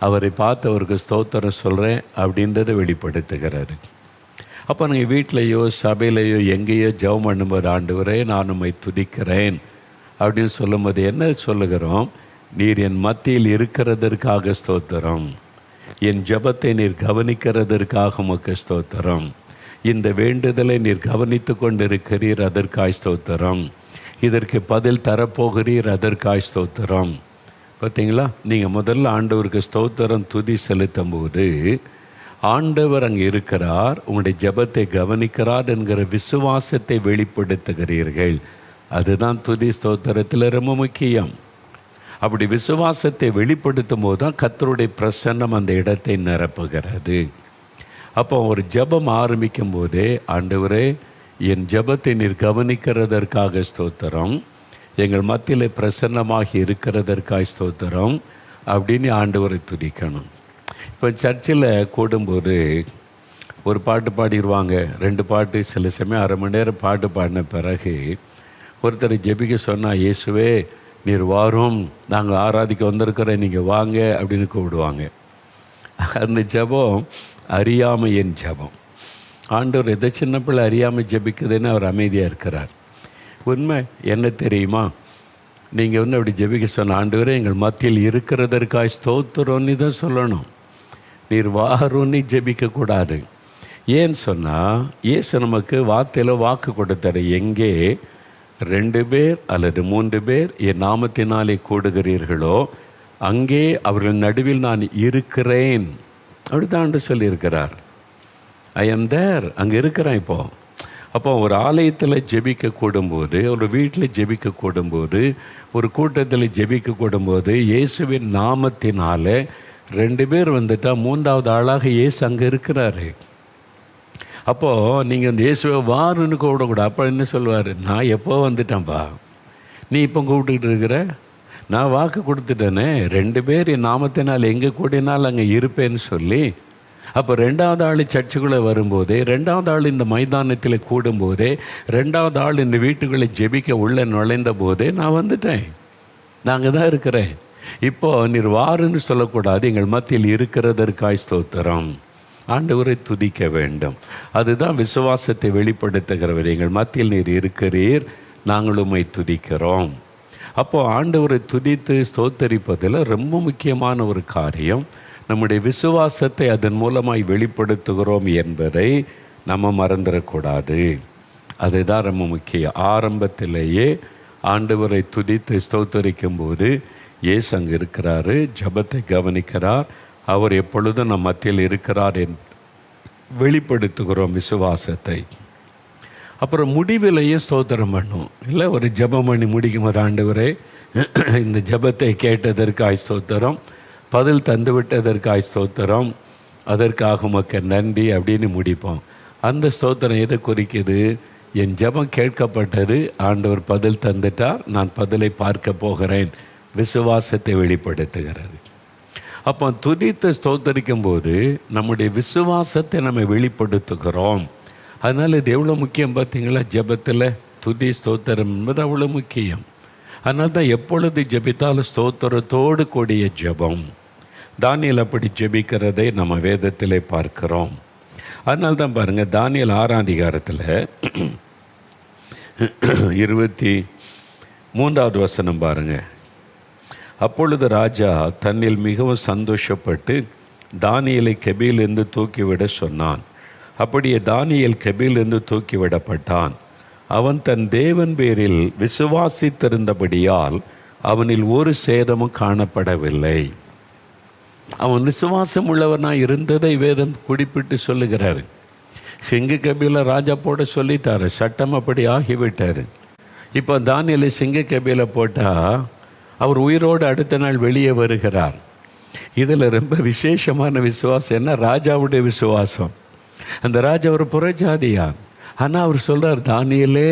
அவரை பார்த்து அவருக்கு ஸ்தோத்திரம் சொல்கிறேன் அப்படின்றத வெளிப்படுத்துகிறாரு. அப்போ நீங்கள் வீட்டிலையோ சபையிலையோ எங்கேயோ ஜெபம் பண்ணும்போது, ஆண்டவரே நான் உம்மை துதிக்கிறேன் அப்படின்னு சொல்லும்போது என்ன சொல்லுகிறோம்? நீர் என் மத்தியில் இருக்கிறதற்காக ஸ்தோத்திரம், என் ஜெபத்தை நீர் கவனிக்கிறதற்காக உமக்கு ஸ்தோத்திரம், இந்த வேண்டுதலை நீர் கவனித்து கொண்டிருக்கிறீர் அதற்காய் ஸ்தோத்திரம், இதற்கு பதில் தரப்போகிறீர் அதற்காய் ஸ்தோத்திரம். பார்த்தீங்களா? நீங்கள் முதல்ல ஆண்டவருக்கு ஸ்தோத்திரம் துதி செலுத்தும் போது ஆண்டவர் அங்கே இருக்கிறார், உங்களுடைய ஜெபத்தை கவனிக்கிறார் என்கிற விசுவாசத்தை வெளிப்படுத்துகிறீர்கள். அதுதான் துதி ஸ்தோத்திரத்தில் ரொம்ப முக்கியம். அப்படி விசுவாசத்தை வெளிப்படுத்தும் போது தான் கர்த்தருடைய பிரசன்னம் அந்த இடத்தை நிரப்புகிறது. அப்போ ஒரு ஜெபம் ஆரம்பிக்கும் போதே, ஆண்டவரே என் ஜெபத்தை நீர் கவனிக்கிறதற்காக ஸ்தோத்திரம், எங்கள் மத்தியில் பிரசன்னமாகி இருக்கிறதற்காக ஸ்தோத்திரம் அப்படின்னு ஆண்டவரை துதிக்கணும். இப்போ சர்ச்சில் கூடும்போது ஒரு பாட்டு பாடிடுவாங்க, 2 பாட்டு, சில சமயம் அரை மணி நேரம் பாட்டு பாடின பிறகு ஒருத்தர் ஜெபிக்க சொன்னால், இயேசுவே நீர் வாரும், நாங்கள் ஆராதிக்க வந்திருக்கிறேன், நீங்கள் வாங்க அப்படின்னு கூப்பிடுவாங்க. அந்த ஜெபம் அறியாமையின் ஜெபம். ஆண்டவர் எதை சின்ன பிள்ளை அறியாமல் ஜெபிக்குதுன்னு அவர் அமைதியாக இருக்கிறார். உண்மை என்ன தெரியுமா? நீங்கள் அப்படி ஜெபிக்க சொன்ன, ஆண்டவரே எங்கள் மத்தியில் இருக்கிறதற்காக ஸ்தோத்திரம்னு தான் சொல்லணும். நீர் வாருன்னு ஜெபிக்கக்கூடாது. ஏன்னு சொன்னால், இயேசு நமக்கு வார்த்தையில் வாக்கு கொடுத்தாரு, எங்கே 2 பேர் அல்லது 3 பேர் என் நாமத்தினாலே கூடுகிறீர்களோ அங்கே அவர்கள் நடுவில் நான் இருக்கிறேன் அப்படி தான் சொல்லியிருக்கிறார். ஐ எம் தேர், அங்கே இருக்கிறேன். அப்போ ஒரு ஆலயத்தில் ஜெபிக்க கூடும்போது, ஒரு வீட்டில் ஜெபிக்க கூடும்போது, ஒரு கூட்டத்தில் ஜெபிக்க கூடும்போது இயேசுவின் நாமத்தினால 2 பேர் வந்துட்டால் 3வது ஆளாக இயேசு அங்கே இருக்கிறாரு. அப்போது நீங்கள் அந்த இயேசுவை வாருன்னு கூப்பிடக்கூடாது. அப்போ என்ன சொல்லுவார்? நான் எப்போ வந்துட்டேன்ப்பா, நீ இப்போ கூப்பிட்டுக்கிட்டு இருக்கிற, நான் வாக்கு கொடுத்துட்டேனே, 2 பேர் என் நாமத்தினால் எங்கே கூடினால் அங்கே இருப்பேன்னு சொல்லி. அப்போ 2வது ஆள் சர்ச்சுக்குள்ளே வரும்போதே, 2வது ஆள் இந்த மைதானத்தில் கூடும்போதே, 2வது ஆள் இந்த வீட்டுக்குள்ளே ஜெபிக்க உள்ளே நுழைந்த போதே நான் வந்துட்டேன், நாங்கள் தான் இருக்கிறேன். இப்போது நீர் வாருன்னு சொல்லக்கூடாது, எங்கள் மத்தியில் இருக்கிறதற்காய் ஸ்தோத்திரம், ஆண்டவரை துதிக்க வேண்டும். அதுதான் விசுவாசத்தை வெளிப்படுத்துகிறவர். எங்கள் மத்தியில் நீர் இருக்கிறீர், நாங்கள் உம்மை துதிக்கிறோம். அப்போது ஆண்டவரை துதித்து ஸ்தோத்தரிப்பதில் ரொம்ப முக்கியமான ஒரு காரியம், நம்முடைய விசுவாசத்தை அதன் மூலமாய் வெளிப்படுத்துகிறோம் என்பதை நம்ம மறந்துடக்கூடாது. அதுதான் ரொம்ப முக்கியம். ஆரம்பத்திலேயே ஆண்டவரை துதித்து ஸ்தோத்தரிக்கும் போது இயேசு அங்கே இருக்கிறாரு, ஜெபத்தை கவனிக்கிறார், அவர் எப்பொழுதும் நம் மத்தியில் இருக்கிறார் வெளிப்படுத்துகிறோம் விசுவாசத்தை. அப்புறம் முடிவிலையும் ஸ்தோத்திரம் பண்ணும் இல்லை? ஒரு ஜெபம் பண்ணி முடிக்கும் போது, ஆண்டவரே இந்த ஜெபத்தை கேட்டதற்காய் ஸ்தோத்திரம், பதில் தந்து விட்டதற்காய் ஸ்தோத்திரம், அதற்காக உமக்கு நன்றி அப்படின்னு முடிப்போம். அந்த ஸ்தோத்திரம் எதை குறிக்குது? என் ஜெபம் கேட்கப்பட்டது, ஆண்டவர் பதில் தந்துட்டார், நான் பதிலை பார்க்க போகிறேன், விசுவாசத்தை வெளிப்படுத்துகிறது. அப்போ துதித்து ஸ்தோத்தரிக்கும் போது நம்முடைய விசுவாசத்தை நம்ம வெளிப்படுத்துகிறோம். அதனால் இது எவ்வளோ முக்கியம் பார்த்தீங்களா? ஜெபத்தில் துதி ஸ்தோத்திரம் என்பது அவ்வளோ முக்கியம். அதனால தான் எப்பொழுது ஜெபித்தாலும் ஸ்தோத்திரத்தோடு கூடிய ஜெபம். தானியேல் அப்படி ஜெபிக்கிறதை நம்ம வேதத்திலே பார்க்கிறோம். அதனால தான் பாருங்கள், தானியேல் 6ஆம் அதிகாரத்தில் 23வது வசனம் பாருங்கள். அப்பொழுது ராஜா தன்னில் மிகவும் சந்தோஷப்பட்டு தானியேலை கெபியிலிருந்து தூக்கிவிட சொன்னான். அப்படியே தானியேல் கெபியிலிருந்து தூக்கிவிடப்பட்டான். அவன் தன் தேவன் பேரில் விசுவாசித்திருந்தபடியால் அவனில் ஒரு சேதமும் காணப்படவில்லை. அவன் விசுவாசம் உள்ளவனாக இருந்ததை வேதம் குறிப்பிட்டு சொல்லுகிறாரு. சிங்க கபில ராஜா போட சொல்லிட்டாரு, சட்டம் அப்படி ஆகிவிட்டார். இப்போ தானியேலை சிங்க கபில போட்டால் அவர் உயிரோடு அடுத்த நாள் வெளியே வருகிறார். இதில் ரொம்ப விசேஷமான விசுவாசம் என்ன? ராஜாவுடைய விசுவாசம். அந்த ராஜா ஒரு புறஜாதியான். ஆனால் அவர் சொல்கிறார், தானியேலே,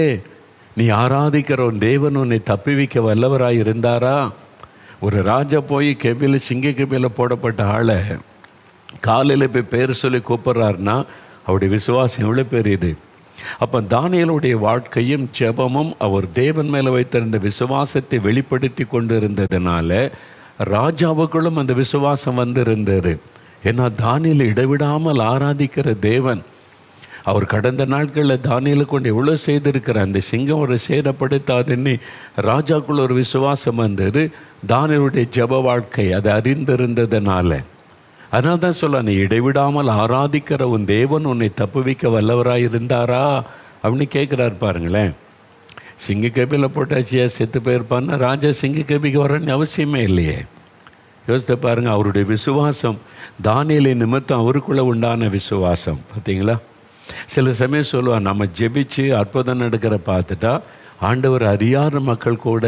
நீ ஆராதிக்கிற உன் தேவன் உன்னை தப்பிவிக்க வல்லவராக இருந்தாரா? ஒரு ராஜா போய் கெபில சிங்க கெபில போடப்பட்ட ஆளை காலையில் போய் பேர் சொல்லி கூப்பிட்றாருன்னா அவருடைய விசுவாசம் எவ்வளோ பெரியது. அப்போ தானியேலுடைய வாழ்க்கையும் ஜெபமும் அவர் தேவன் மேலே வைத்திருந்த விசுவாசத்தை வெளிப்படுத்தி கொண்டு இருந்ததுனால ராஜாவுக்குள்ளும் அந்த விசுவாசம் வந்திருந்தது. ஏன்னா தானியேல் இடைவிடாமல் ஆராதிக்கிற தேவன். அவர் கடந்த நாட்களில் தானியேலை கொண்டு எவ்வளோ செய்திருக்கிறார். அந்த சிங்கம் ஒரு சேதப்படுத்தாதுன்னு ராஜாக்குள்ள ஒரு விசுவாசம் வந்தது. தானியேலுடைய ஜெப வாழ்க்கை அதை அறிந்திருந்ததுனால. அதனால தான் சொல்ல, நீ இடைவிடாமல் ஆராதிக்கிற உன் தேவன் உன்னை தப்புவிக்க வல்லவராக இருந்தாரா அப்படின்னு கேட்குறாரு. பாருங்களேன், சிங்க கபியில் போட்டாச்சியா செத்து போயிருப்பான்னா ராஜா சிங்க கபிக்கு வரன்னு அவசியமே இல்லையே. யோசித்து பாருங்கள், அவருடைய விசுவாசம் தானியேலை நிமித்தம் அவருக்குள்ளே உண்டான விசுவாசம். பார்த்தீங்களா? சில சமயம் சொல்லுவாள், நம்ம ஜெபிச்சு அற்புதம் நடக்கிற பார்த்துட்டா ஆண்டவர் அறியாத மக்கள் கூட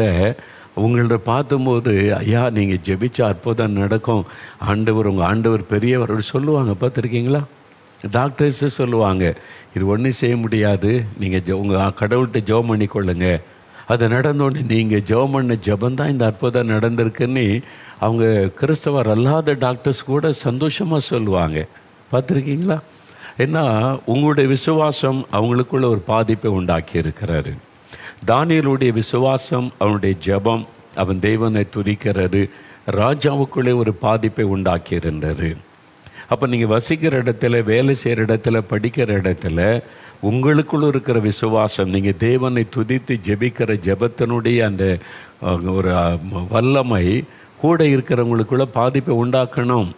உங்கள்ட்ட பார்த்தும்போது, ஐயா நீங்கள் ஜெபிச்ச அற்புதம் நடக்கும், ஆண்டவர் உங்கள் ஆண்டவர் பெரியவர் சொல்லுவாங்க. பார்த்துருக்கீங்களா? டாக்டர்ஸு சொல்லுவாங்க, இது ஒன்றும் செய்ய முடியாது, நீங்கள் உங்கள் கடவுள்கிட்ட ஜெபம் பண்ணிக்கொள்ளுங்க. அது நடந்தோடனே நீங்கள் ஜெபம் பண்ண ஜெபந்தான் இந்த அற்புதம் நடந்திருக்குன்னு அவங்க கிறிஸ்தவர் அல்லாத டாக்டர்ஸ் கூட சந்தோஷமாக சொல்லுவாங்க. பார்த்துருக்கீங்களா? ஏன்னா உங்களுடைய விசுவாசம் அவங்களுக்குள்ள ஒரு பாதிப்பை உண்டாக்கி இருக்கிறாரு. தானியேலுடைய விசுவாசம், அவனுடைய ஜெபம், அவன் தேவனை துதிக்கிறது ராஜாவுக்குள்ளே ஒரு பாதிப்பை உண்டாக்கி இருந்தது. அப்போ நீங்கள் வசிக்கிற இடத்துல, வேலை செய்கிற இடத்துல, படிக்கிற இடத்துல உங்களுக்குள்ள இருக்கிற விசுவாசம், நீங்கள் தேவனை துதித்து ஜெபிக்கிற ஜெபத்தினுடைய அந்த ஒரு வல்லமை கூட இருக்கிறவங்களுக்குள்ள பாதிப்பை உண்டாக்கணும்.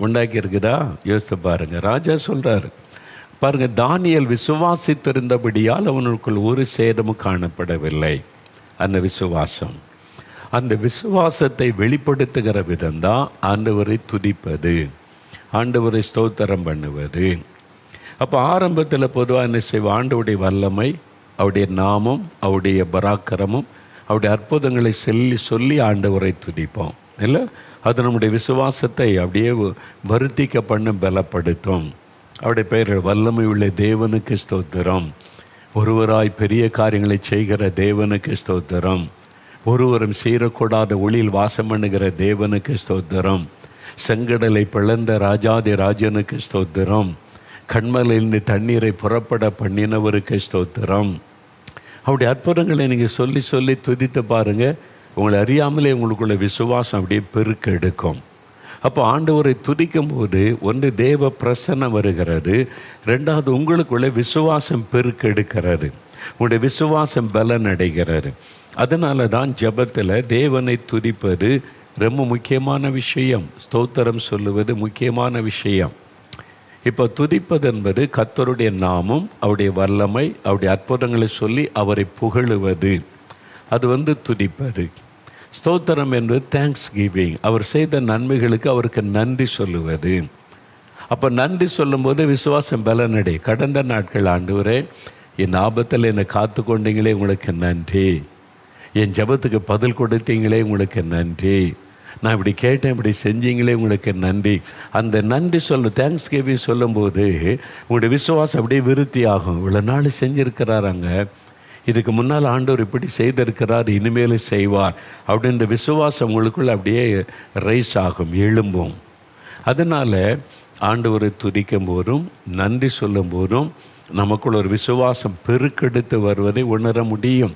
உண்டாக்கி இருக்குதா? யோசித்து பாருங்கள். ராஜா சொல்கிறார் பாருங்கள், தானியேல் விசுவாசித்திருந்தபடியால் அவனுக்குள் ஒரு சேதமும் காணப்படவில்லை. அந்த விசுவாசம், அந்த விசுவாசத்தை வெளிப்படுத்துகிற விதம்தான் ஆண்டவரை துதிப்பது, ஆண்டவரை ஸ்தோத்திரம் பண்ணுவது. அப்போ ஆரம்பத்தில் பொதுவாக என்ன செய்வோம்? ஆண்டவருடைய வல்லமை, அவருடைய நாமம், அவருடைய பராக்கிரமும், அவருடைய அற்புதங்களை சொல்லி ஆண்டவரை துதிப்போம் இல்லை? அது நம்முடைய விசுவாசத்தை அப்படியே வருத்திக்க பண்ண பலப்படுத்தும். அவருடைய பெயர்கள் வல்லமை உள்ள தேவனுக்கு ஸ்தோத்திரம், ஒருவராய் பெரிய காரியங்களை செய்கிற தேவனுக்கு ஸ்தோத்திரம், ஒருவரும் சீரக்கூடாத ஒளியில் வாசம் பண்ணுகிற தேவனுக்கு ஸ்தோத்திரம், செங்கடலை பிளந்த ராஜாதி ராஜனுக்கு ஸ்தோத்திரம், கண்மலையிலிருந்து தண்ணீரை புறப்பட பண்ணினவருக்கு ஸ்தோத்திரம். அவருடைய அற்புதங்களை நீங்கள் சொல்லி சொல்லி துதித்து பாருங்கள். உங்களை அறியாமலே உங்களுக்குள்ள விசுவாசம் அப்படியே பெருக்கெடுக்கும். அப்போ ஆண்டவரை துதிக்கும் போது ஒன்று தேவ பிரசன்னம் வருகிறது, ரெண்டாவது உங்களுக்குள்ளே விசுவாசம் பெருக்கெடுக்கிறது, உங்களுடைய விசுவாசம் பலன் அடைகிறது. அதனால தான் ஜெபத்தில் தேவனை துதிப்பது ரொம்ப முக்கியமான விஷயம், ஸ்தோத்திரம் சொல்லுவது முக்கியமான விஷயம். இப்போ துதிப்பது என்பது கர்த்தருடைய நாமம், அவருடைய வல்லமை, அவருடைய அற்புதங்களை சொல்லி அவரை புகழுவது, அது துதிப்பது. ஸ்தோத்திரம் என்பது தேங்க்ஸ் கிவிங், அவர் செய்த நன்மைகளுக்கு அவருக்கு நன்றி சொல்லுவது. அப்போ நன்றி சொல்லும்போது விசுவாசம் பலனடை. கடந்த நாட்கள் ஆண்டவரே, என் ஆபத்தில் என்னை காத்து கொண்டீங்களே உங்களுக்கு நன்றி, என் ஜெபத்துக்கு பதில் கொடுத்தீங்களே உங்களுக்கு நன்றி, நான் இப்படி கேட்டேன் இப்படி செஞ்சீங்களே உங்களுக்கு நன்றி. அந்த நன்றி தேங்க்ஸ் கிவிங் சொல்லும்போது உங்களுடைய விசுவாசம் அப்படியே விருத்தி ஆகும். இவ்வளோ நாள் செஞ்சுருக்கிறாராங்க, இதுக்கு முன்னால் ஆண்டவர் இப்படி செய்திருக்கிறார், இனிமேல் செய்வார் அப்படின்ற விசுவாசம் உங்களுக்குள்ள அப்படியே ரைஸ் ஆகும், எழும்பும். அதனால் ஆண்டவரை துதிக்கும் போதும் நன்றி சொல்லும் போதும் நமக்குள்ள ஒரு விசுவாசம் பெருக்கெடுத்து வருவதை உணர முடியும்.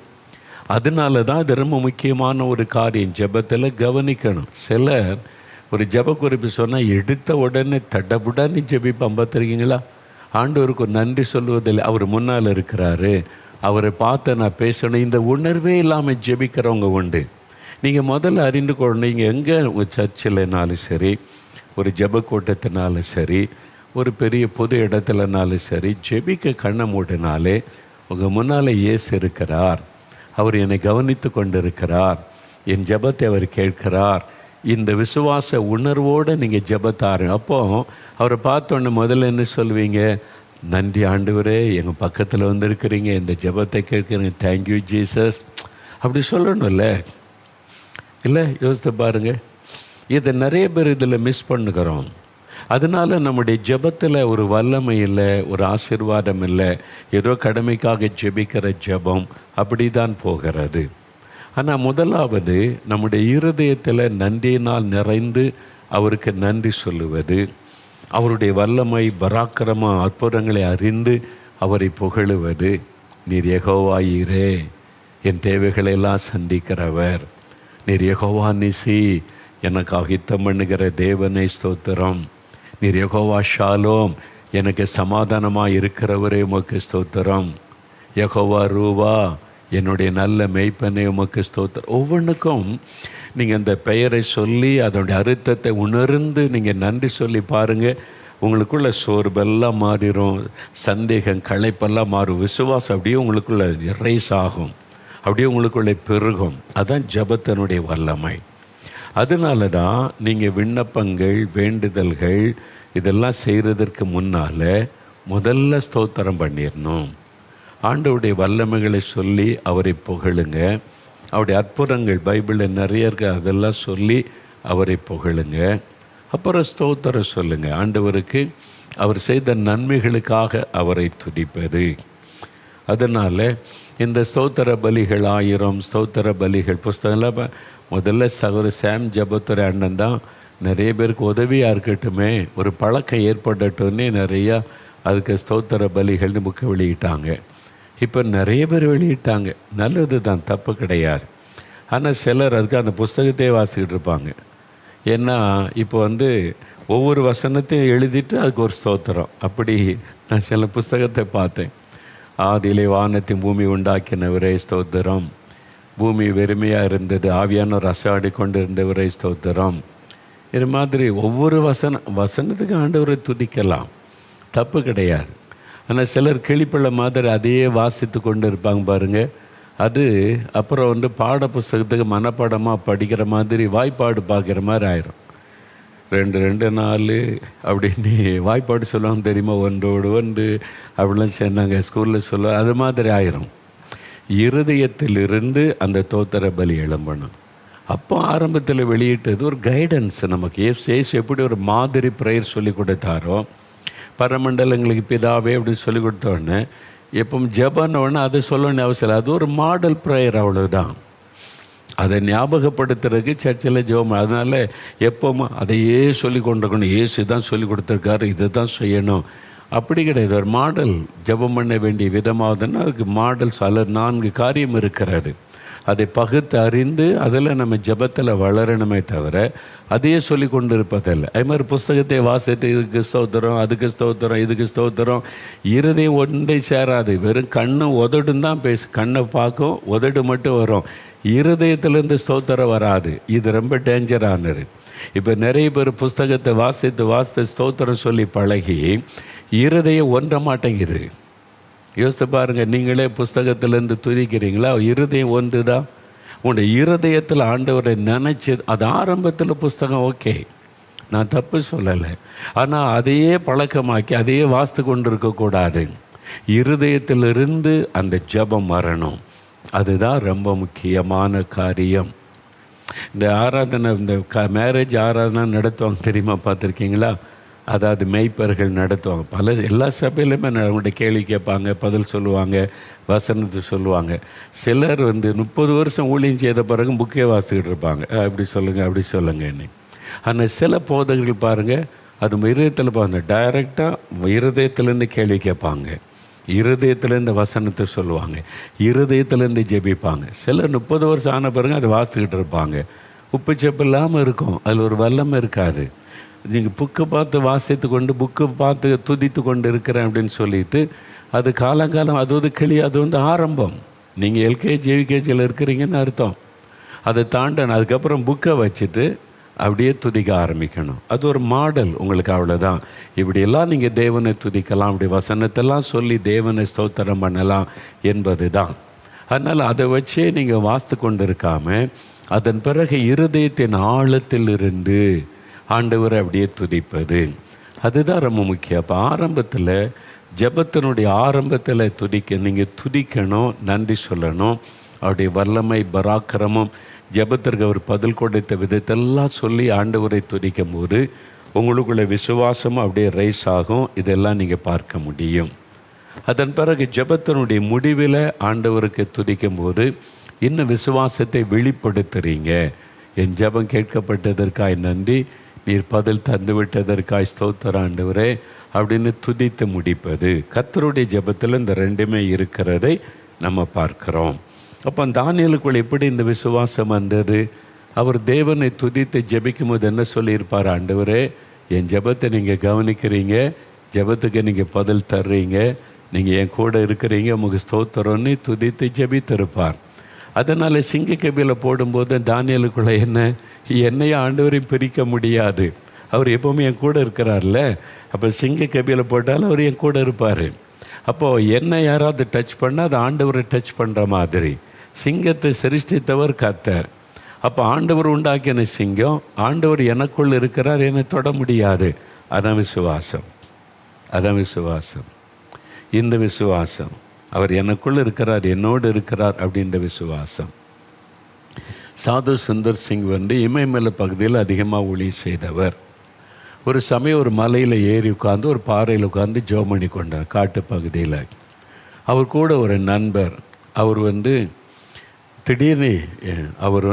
அதனால தான் இது ரொம்ப முக்கியமான ஒரு காரியம், ஜெபத்தில் கவனிக்கணும். சிலர் ஒரு ஜெப குறிப்பு சொன்னால் எடுத்த உடனே தடபுடன்னு ஜெபிப்போம். பார்த்துருக்கீங்களா? ஆண்டவருக்கு ஒரு நன்றி சொல்லுவதில்லை. அவர் முன்னால் இருக்கிறாரு, அவரை பார்த்து நான் பேசணும், இந்த உணர்வே இல்லாமல் ஜெபிக்கிறவங்க உண்டு. நீங்கள் முதல்ல அறிந்து கொள்ளணும், நீங்கள் எங்கே உங்கள் சர்ச்சில்னாலும் சரி, ஒரு ஜெப கூட்டத்தினாலும் சரி, ஒரு பெரிய பொது இடத்துலனாலும் சரி, ஜெபிக்க கண்ணை மூடினாலே உங்கள் முன்னால் இயேசு இருக்கிறார். அவர் என்னை கவனித்து கொண்டிருக்கிறார். என் ஜெபத்தை அவர் கேட்கிறார். இந்த விசுவாச உணர்வோடு நீங்கள் ஜெபத்தாரு. அப்போது அவரை பார்த்தோன்னே முதல்ல என்ன சொல்வீங்க? நன்றி ஆண்டவரே, எங்கள் பக்கத்தில் வந்திருக்கிறீங்க, இந்த ஜெபத்தை கேட்குறீங்க, தேங்க்யூ ஜீசஸ் அப்படி சொல்லணும்ல. இல்லை, யோசித்து பாருங்கள். இதை நிறைய பேர் இதில் மிஸ் பண்ணுகிறோம். அதனால் நம்முடைய ஜெபத்தில் ஒரு வல்லமை இல்லை, ஒரு ஆசீர்வாதம் இல்லை. ஏதோ கடமைக்காக ஜெபிக்கிற ஜெபம் அப்படி தான் போகிறது. ஆனால் முதலாவது நம்முடைய இருதயத்தில் நன்றியினால் நிறைந்து அவருக்கு நன்றி சொல்லுவது, அவருடைய வல்லமை பராக்கிரம அற்புதங்களை அறிந்து அவரை புகழுவது. நீர் யெகோவாயீரே, என் தேவைகளெல்லாம் சந்திக்கிறவர். நீர் யெகோவா நிசி, எனக்காக யுத்தம் பண்ணுகிற தேவனை ஸ்தோத்திரம். நீர் யெகோவா ஷாலோம், எனக்கு சமாதானமாக இருக்கிறவரே உமக்கு ஸ்தோத்திரம். யெகோவா ரூவா, என்னுடைய நல்ல மெய்ப்பனே உமக்கு ஸ்தோத்திரம். ஒவ்வொன்றுக்கும் நீங்கள் அந்த பெயரை சொல்லி அதனுடைய அர்த்தத்தை உணர்ந்து நீங்கள் நன்றி சொல்லி பாருங்கள். உங்களுக்குள்ள சோர்வெல்லாம் மாறிடும், சந்தேகம் களைப்பெல்லாம் மாறும், விசுவாசம் அப்படியே உங்களுக்குள்ள ரைஸ் ஆகும், அப்படியே உங்களுக்குள்ளே பெருகும். அதுதான் ஜெபத்தினுடைய வல்லமை. அதனால தான் நீங்கள் விண்ணப்பங்கள், வேண்டுதல்கள் இதெல்லாம் செய்கிறதற்கு முன்னால் முதல்ல ஸ்தோத்திரம் பண்ணிடணும். ஆண்டவருடைய வல்லமைகளை சொல்லி அவரை புகழுங்க. அவருடைய அற்புதங்கள் பைபிளில் நிறைய இருக்குது, அதெல்லாம் சொல்லி அவரை புகழுங்க. அப்புறம் ஸ்தோத்திரம் சொல்லுங்கள். ஆண்டவருக்கு அவர் செய்த நன்மைகளுக்காக அவரை துதிப்பது. அதனால் இந்த ஸ்தோத்திர பலிகள் 1000 ஸ்தோத்திர பலிகள் புஸ்தகம்லாம் முதல்ல சகோதரர் சாம் ஜெபத்துறை அண்ணன் தான் நிறைய பேருக்கு உதவியாக இருக்கட்டுமே, ஒரு பழக்கம் ஏற்படட்டும்னே நிறையா அதுக்கு ஸ்தோத்திர பலிகள்னு புக்கை வெளியிட்டாங்க. இப்போ நிறைய பேர் வெளியிட்டாங்க, நல்லது தான், தப்பு கிடையாது. ஆனால் சிலர் அதுக்கு அந்த புஸ்தகத்தையே வாசிக்கிட்டு இருப்பாங்க. ஏன்னா இப்போ ஒவ்வொரு வசனத்தையும் எழுதிட்டு அதுக்கு ஒரு ஸ்தோத்திரம். அப்படி நான் சில புஸ்தகத்தை பார்த்தேன். ஆதியிலே வானத்தின் பூமி உண்டாக்கினவரே ஸ்தோத்திரம், பூமி வெறுமையாக இருந்தது, ஆவியானவர் அசாடி கொண்டு இருந்தவரை ஸ்தோத்திரம். இது மாதிரி ஒவ்வொரு வசனத்துக்கு ஆண்டவரை துதிக்கலாம், தப்பு கிடையாது. ஆனால் சிலர் கிளிப்பிள்ளை மாதிரி அதையே வாசித்து கொண்டு இருப்பாங்க பாருங்கள். அது அப்புறம் பாட புஸ்தகத்துக்கு மனப்பாடமாக படிக்கிற மாதிரி வாய்ப்பாடு பார்க்குற மாதிரி ஆயிரும். 2 4 அப்படின்னு வாய்ப்பாடு சொல்லுவாங்க தெரியுமா, ஒன்றோடு ஒன்று அப்படிலாம் சேர்ந்தாங்க ஸ்கூலில் சொல்ல, அது மாதிரி ஆயிரும். இருதயத்திலிருந்து அந்த தோத்திர பலி எழும்பணும். அப்போ ஆரம்பத்தில் வெளியிட்டது ஒரு கைடன்ஸ் நமக்கு. ஏசு எப்படி ஒரு மாதிரி ப்ரேயர் சொல்லி கொடுத்தாரோ, பரமண்டலங்களுக்கு பிதாவே அப்படின்னு சொல்லி கொடுத்தோடனே எப்போ ஜெபன்னொடனே அதை சொல்லணும்னு அவசியம் இல்லை. அது ஒரு மாடல் ப்ரேயர், அவ்வளோதான். அதை ஞாபகப்படுத்துறதுக்கு சர்ச்சில் ஜெபம். அதனால் எப்போவும் அதையே சொல்லி கொண்டிருக்கணும். ஏசு தான் சொல்லி கொடுத்துருக்காரு, இதை தான் செய்யணும் அப்படி கிடையாது. ஒரு மாடல் ஜெபம் பண்ண வேண்டிய விதமாவதுன்னா அதுக்கு மாடல்ஸ் அதில் 4 காரியம் இருக்கிறது. அதை பகுத்து அறிந்து அதில் நம்ம ஜெபத்தில் வளரணுமே தவிர அதையே சொல்லி கொண்டு இருப்பதில்லை. அது மாதிரி புஸ்தகத்தை வாசித்து இதுக்கு ஸ்தோத்திரம், அதுக்கு ஸ்தோத்திரம், இதுக்கு ஸ்தோத்திரம், இருதயம் ஒன்றை சேராது. வெறும் கண்ணு உதடும் தான் கண்ணை பார்க்கும், உதடு மட்டும் வரும், இருதயத்திலேருந்து ஸ்தோத்திரம் வராது. இது ரொம்ப டேஞ்சரானது. இப்போ நிறைய பேர் புஸ்தகத்தை வாசித்து ஸ்தோத்திரம் சொல்லி பழகி இருதயம் ஒன்ற மாட்டேங்குது. யோசித்து பாருங்கள், நீங்களே புஸ்தகத்திலேருந்து துதிக்கிறீங்களா? இருதயம் ஒன்று தான். உங்களுடைய இருதயத்தில் ஆண்டவரை நினச்சி, அது ஆரம்பத்தில் புஸ்தகம் ஓகே, நான் தப்பு சொல்லலை. ஆனால் அதையே பழக்கமாக்கி அதையே வாசித்து கொண்டு இருக்கக்கூடாது. இருதயத்திலிருந்து அந்த ஜெபம் வரணும். அதுதான் ரொம்ப முக்கியமான காரியம். இந்த ஆராதனை, இந்த மேரேஜ் ஆராதனை நடத்துவாங்க தெரியுமா, பார்த்துருக்கீங்களா? அதாவது மெய்ப்பர்கள் நடத்துவாங்க. எல்லா சபையிலுமே அவங்கள்ட்ட கேள்வி கேட்பாங்க, பதில் சொல்லுவாங்க, வசனத்தை சொல்லுவாங்க. சிலர் 30 வருஷம் ஊழியம் செய்த பிறகு புக்கே வாசிக்கிட்டு இருப்பாங்க, அப்படி சொல்லுங்கள் அப்படி சொல்லுங்கன்னு. ஆனால் சில போதகர்கள் பாருங்கள், அது இருதயத்தில் பாருங்க, டைரெக்டாக இருதயத்துலேருந்து கேள்வி கேட்பாங்க, இருதயத்துலேருந்து வசனத்தை சொல்லுவாங்க, இருதயத்துலேருந்து ஜெபிப்பாங்க. சிலர் 30 வருஷம் ஆன பிறகு அதை வாசிக்கிட்டு இருப்பாங்க. உப்பு சப்பு இல்லாமல் இருக்கும், அதில் ஒரு வல்லமை இருக்காது. நீங்கள் புக்கை பார்த்து வாசித்து கொண்டு புக்கை பார்த்து துதித்து கொண்டு இருக்கிறேன் அப்படின்னு சொல்லிட்டு அது காலங்காலம் அது கிளி, அது ஆரம்பம். நீங்கள் எல்கேஜி யூகேஜியில் இருக்கிறீங்கன்னு அர்த்தம். அதை தாண்டணும். அதுக்கப்புறம் புக்கை வச்சுட்டு அப்படியே துதிக்க ஆரம்பிக்கணும். அது ஒரு மாடல் உங்களுக்கு, அவ்வளோதான். இப்படியெல்லாம் நீங்கள் தேவனை துதிக்கலாம், அப்படி வசனத்தெல்லாம் சொல்லி தேவனை ஸ்தோத்திரம் பண்ணலாம் என்பது தான். அதனால் அதை வச்சே நீங்கள் வாஸ்து கொண்டு இருக்காமல், அதன் பிறகு இருதயத்தின் ஆழத்தில் இருந்து ஆண்டவரை அப்படியே துதிப்பது, அதுதான் ரொம்ப முக்கியம். அப்போ ஆரம்பத்தில், ஜெபத்தினுடைய ஆரம்பத்தில் நீங்கள் துதிக்கணும், நன்றி சொல்லணும். அவருடைய வல்லமை பராக்கிரமம், ஜெபத்திற்கு அவர் பதில் கொடுத்த விதத்தெல்லாம் சொல்லி ஆண்டவரை துதிக்கும் போது உங்களுக்குள்ள விசுவாசமும் அப்படியே ரைஸ் ஆகும். இதெல்லாம் நீங்கள் பார்க்க முடியும். அதன் பிறகு ஜெபத்தினுடைய முடிவில் ஆண்டவருக்கு துதிக்கும் போது இன்னும் விசுவாசத்தை வெளிப்படுத்துகிறீங்க. என் ஜெபம் கேட்கப்பட்டதற்காய் நன்றி, நீர் பதில் தந்துவிட்டதற்காய் ஸ்தோத்திரம் ஆண்டவரே அப்படின்னு துதித்து முடிப்பது. கர்த்தருடைய ஜெபத்தில் இந்த ரெண்டுமே இருக்கிறதை நம்ம பார்க்குறோம். அப்போ தானியேலுக்குள் எப்படி இந்த விசுவாசம் வந்தது? அவர் தேவனை துதித்து ஜெபிக்கும் போது என்ன சொல்லியிருப்பார்? ஆண்டவரே, என் ஜெபத்தை நீங்கள் கவனிக்கிறீங்க, ஜெபத்துக்கு நீங்கள் பதில் தர்றீங்க, நீங்கள் என் கூட இருக்கிறீங்க, உங்களுக்கு ஸ்தோத்திரம்னு துதித்து ஜெபித்திருப்பார். அதனால் சிங்கக்கபியில் போடும்போது தானியேலுக்குள்ளே என்னையும் ஆண்டவரையும் பிரிக்க முடியாது, அவர் எப்போவுமே என் கூட இருக்கிறார்ல. அப்போ சிங்கக்கபியில் போட்டாலும் அவர் என் கூட இருப்பார். அப்போது என்னை யாராவது டச் பண்ணால் அது ஆண்டவரை டச் பண்ணுற மாதிரி. சிங்கத்தை சிருஷ்டித்தவர் கர்த்தர். அப்போ ஆண்டவர் உண்டாக்கின சிங்கம், ஆண்டவர் எனக்குள் இருக்கிறார், என்னை தொட முடியாது. அதான் விசுவாசம், அதான் விசுவாசம். இந்த விசுவாசம், அவர் எனக்குள் இருக்கிறார், என்னோடு இருக்கிறார் அப்படின்ற விசுவாசம். சாது சுந்தர் சிங் இமயமலை பகுதியில் அதிகமாக ஊழியம் செய்தவர். ஒரு சமயம் ஒரு மலையில் ஏறி உட்காந்து ஒரு பாறையில் உட்காந்து ஜெபம் பண்ணி கொண்டார் காட்டு பகுதியில். அவர் கூட ஒரு நண்பர், அவர் திடீர்னு அவர்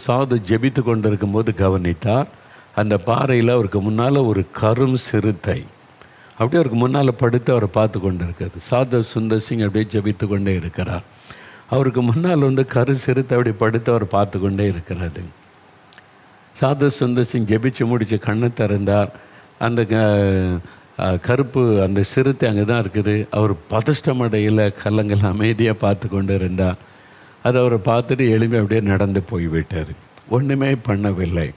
சாது ஜெபித்து கொண்டிருக்கும் போது கவனித்தார், அந்த பாறையில் அவருக்கு முன்னால் ஒரு கரும் சிறுத்தை அப்படியே அவருக்கு முன்னால் படுத்து அவரை பார்த்து கொண்டு இருக்கிறது. சாது சுந்தர் சிங் அப்படியே ஜெபித்து கொண்டே இருக்கிறார். அவருக்கு முன்னால் கரு சிறுத்தை அப்படி படுத்து அவர் பார்த்து கொண்டே இருக்கிறாரு. சாது சுந்தர் சிங் ஜெபிச்சு முடித்து கண்ணை திறந்தார். அந்த கருப்பு அந்த சிறுத்தை அங்கே தான் இருக்குது. அவர் பதஷ்டமடையில் கல்லங்கள் அமைதியாக பார்த்து கொண்டு இருந்தார். அதை அவரை பார்த்துட்டு எளிமையாக அப்படியே நடந்து போய்விட்டார், ஒன்றுமே பண்ணவில்லை.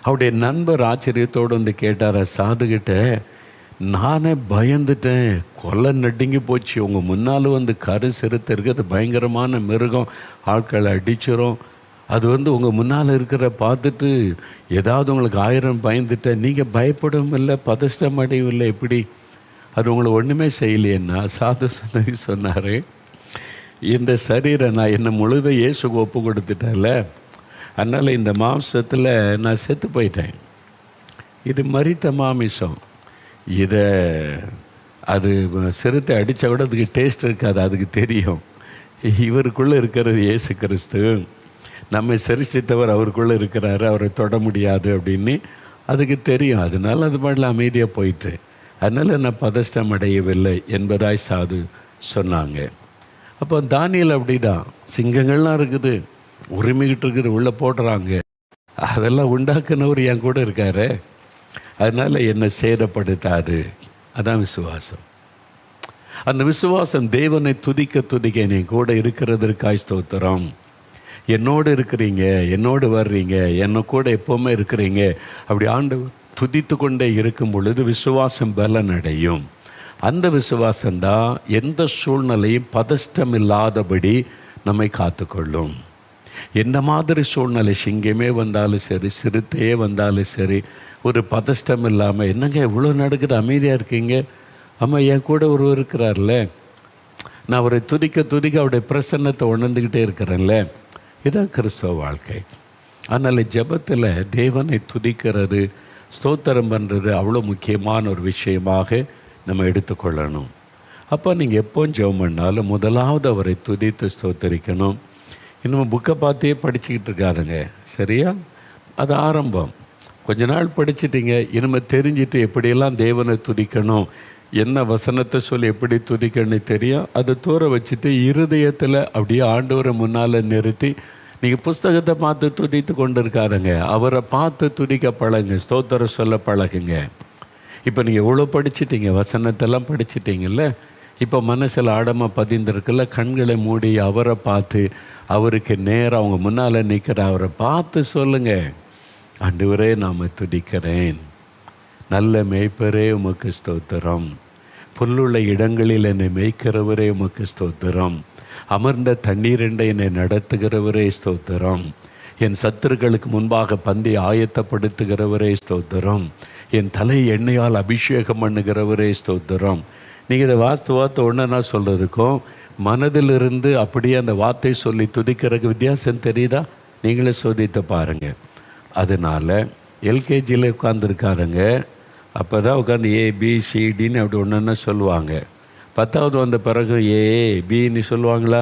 அவருடைய நண்பர் ஆச்சரியத்தோடு கேட்டார் சாதுகிட்ட, நானே பயந்துட்டேன், கொலை நடுங்கி போச்சு, உங்கள் முன்னால் கரு சிறுத்தை இருக்குது, பயங்கரமான மிருகம், ஆட்களை அடிச்சிடும், அது உங்கள் முன்னால் இருக்கிற பார்த்துட்டு ஏதாவது உங்களுக்கு 1000 பயந்துட்டேன், நீங்கள் பயப்படவும் இல்லை, பதஷ்டம் அடையும் இல்லை, எப்படி அது உங்களை ஒன்றுமே செய்யலையேன்னா சாது சொன்னார், இந்த சரீரை நான் என்ன முழுதும் இயேசுக்கு ஒப்பு கொடுத்துட்டேன்ல, அதனால் இந்த மாம்சத்தில் நான் செத்து போயிட்டேன், இது மரித்த மாமிசம், இதை அது சிறுத்தை அடித்தா கூட அதுக்கு டேஸ்ட் இருக்காது, அதுக்கு தெரியும் இவருக்குள்ளே இருக்கிறது இயேசு கிறிஸ்து, நம்மை சிருஷ்டித்தவர் அவருக்குள்ளே இருக்கிறாரு, அவரை தொட முடியாது அப்படின்னு அதுக்கு தெரியும். அதனால் அது பாட்டில் அமைதியாக போயிட்டு, அதனால் நான் பதஷ்டம் அடையவில்லை என்பதாய் சாது சொன்னாங்க. அப்போ தானியேல் அப்படி தான், சிங்கங்கள்லாம் இருக்குது, உரிமைக்கிட்டு இருக்குது, உள்ளே போடுறாங்க, அதெல்லாம் உண்டாக்குனவர் என் கூட இருக்காரு, அதனால் என்னை சேதப்படுத்தாது. அதான் விசுவாசம். அந்த விசுவாசம் தேவனை துதிக்க துதிக்க நீ கூட இருக்கிறதற்காய் ஸ்தோத்திரம், என்னோடு இருக்கிறீங்க, என்னோடு வர்றீங்க, என்னை கூட எப்போவுமே இருக்கிறீங்க, அப்படி ஆண்டவர் துதித்து கொண்டே இருக்கும் பொழுது விசுவாசம் பலன் அடையும். அந்த விசுவாசம்தான் எந்த சூழ்நிலையும் பதஷ்டம் இல்லாதபடி நம்மை காத்துக்கொள்ளும். எந்த மாதிரி சூழ்நிலை, சிங்கமே வந்தாலும் சரி, சிறுத்தையே வந்தாலும் சரி, ஒரு பதஷ்டம் இல்லாமல், என்னங்க இவ்வளோ நடக்குது, அமைதியாக இருக்கீங்க, ஆமாம் என் கூட ஒருவர் இருக்கிறார்ல, நான் அவரை துதிக்க துதிக்க அவருடைய பிரசன்னத்தை உணர்ந்துக்கிட்டே இருக்கிறேன்ல, இதுதான் கிறிஸ்தவ வாழ்க்கை. அதனால் ஜெபத்தில் தேவனை துதிக்கிறது, ஸ்தோத்திரம் பண்ணுறது அவ்வளோ முக்கியமான ஒரு விஷயமாக நம்ம எடுத்துக்கொள்ளணும். அப்போ நீங்கள் எப்போ ஜெபம் பண்ணாலும் முதலாவது அவரை துதித்து ஸ்தோத்தரிக்கணும். இன்னும் புக்கை பார்த்தே படிச்சுக்கிட்டு இருக்காருங்க, சரியா? அது ஆரம்பம். கொஞ்ச நாள் படிச்சுட்டிங்க, இனிமேல் தெரிஞ்சுட்டு எப்படியெல்லாம் தேவனை துதிக்கணும், என்ன வசனத்தை சொல்லி எப்படி துதிக்கணும்னு தெரியும். அதை தூர வச்சுட்டு இருதயத்தில் அப்படியே ஆண்டவரை முன்னால் நிறுத்தி நீங்கள் புஸ்தகத்தை பார்த்து துதித்து கொண்டு இருக்காருங்க, அவரை பார்த்து துதிக்க பழகுங்க, ஸ்தோத்திரம் சொல்ல பழகுங்க. இப்போ நீங்கள் எவ்வளோ படிச்சிட்டிங்க, வசனத்தெல்லாம் படிச்சிட்டிங்கல்ல, இப்போ மனசில் ஆழமாக பதிந்திருக்குல்ல, கண்களை மூடி அவரை பார்த்து, அவருக்கு நேராக அவங்க முன்னால் நிற்கிற அவரை பார்த்து சொல்லுங்கள், ஆண்டவரே நாம துதிக்கிறேன். நல்ல மேய்ப்பரே உமக்கு ஸ்தோத்திரம். புல்லுள்ள இடங்களில் என்னை மேய்க்கிறவரே உமக்கு ஸ்தோத்திரம். அமர்ந்த தண்ணீரெண்டை என்னை நடத்துகிறவரே ஸ்தோத்திரம். என் சத்துருக்களுக்கு முன்பாக பந்தி ஆயத்தப்படுத்துகிறவரே ஸ்தோத்திரம். என் தலை எண்ணெயால் அபிஷேகம் பண்ணுகிறவரே ஸ்தோத்திரம். நீங்கள் இதை வார்த்தை ஒன்று நான் சொல்கிறதுக்கும் மனதிலிருந்து அப்படியே அந்த வார்த்தை சொல்லி துதிக்கிறதுக்கு வித்தியாசம் தெரியுதா? நீங்களே சோதித்து பாருங்கள். அதனால் எல்கேஜியில் உட்காந்துருக்காருங்க. அப்போ தான் உட்காந்து ஏபிசிடின்னு அப்படி ஒன்று சொல்லுவாங்க. 10வது வந்த பிறகு ஏபின்னு சொல்லுவாங்களா?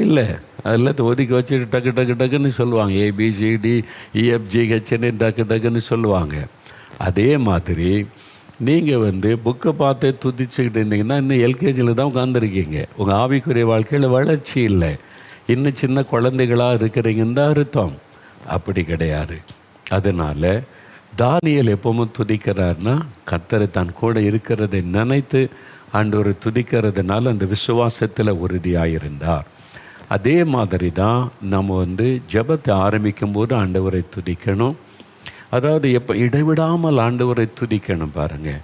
இல்லை, அதெல்லாம் ஒதுக்கி வச்சுட்டு டக்கு டக்கு டக்குன்னு சொல்லுவாங்க. ஏபிசிடி இஎஃப்ஜிஹெச்ன்னு டக்கு டக்குன்னு சொல்லுவாங்க. அதே மாதிரி நீங்கள் புக்கை பார்த்து துதிச்சுக்கிட்டு இருந்தீங்கன்னா இன்னும் எல்கேஜியில் தான் உட்காந்துருக்கீங்க. உங்கள் ஆவிக்குரிய வாழ்க்கையில் வளர்ச்சி இல்லை, இன்னும் சின்ன குழந்தைகளாக இருக்கிறீங்கன்னு தான் அர்த்தம். அப்படி கிடையாது. அதனால் தானியேல் எப்பவும் துதிக்கிறார்னா கர்த்தரை தான் கூட இருக்கிறதை நினைத்து ஆண்டவரை துதிக்கிறதுனால அந்த விசுவாசத்தில் உறுதியாக. அதே மாதிரி தான் நம்ம ஜெபத்தை ஆரம்பிக்கும் போது ஆண்டவரை துதிக்கணும். அதாவது எப்போ இடைவிடாமல் ஆண்டவரை துதிக்கணும். பாருங்கள்,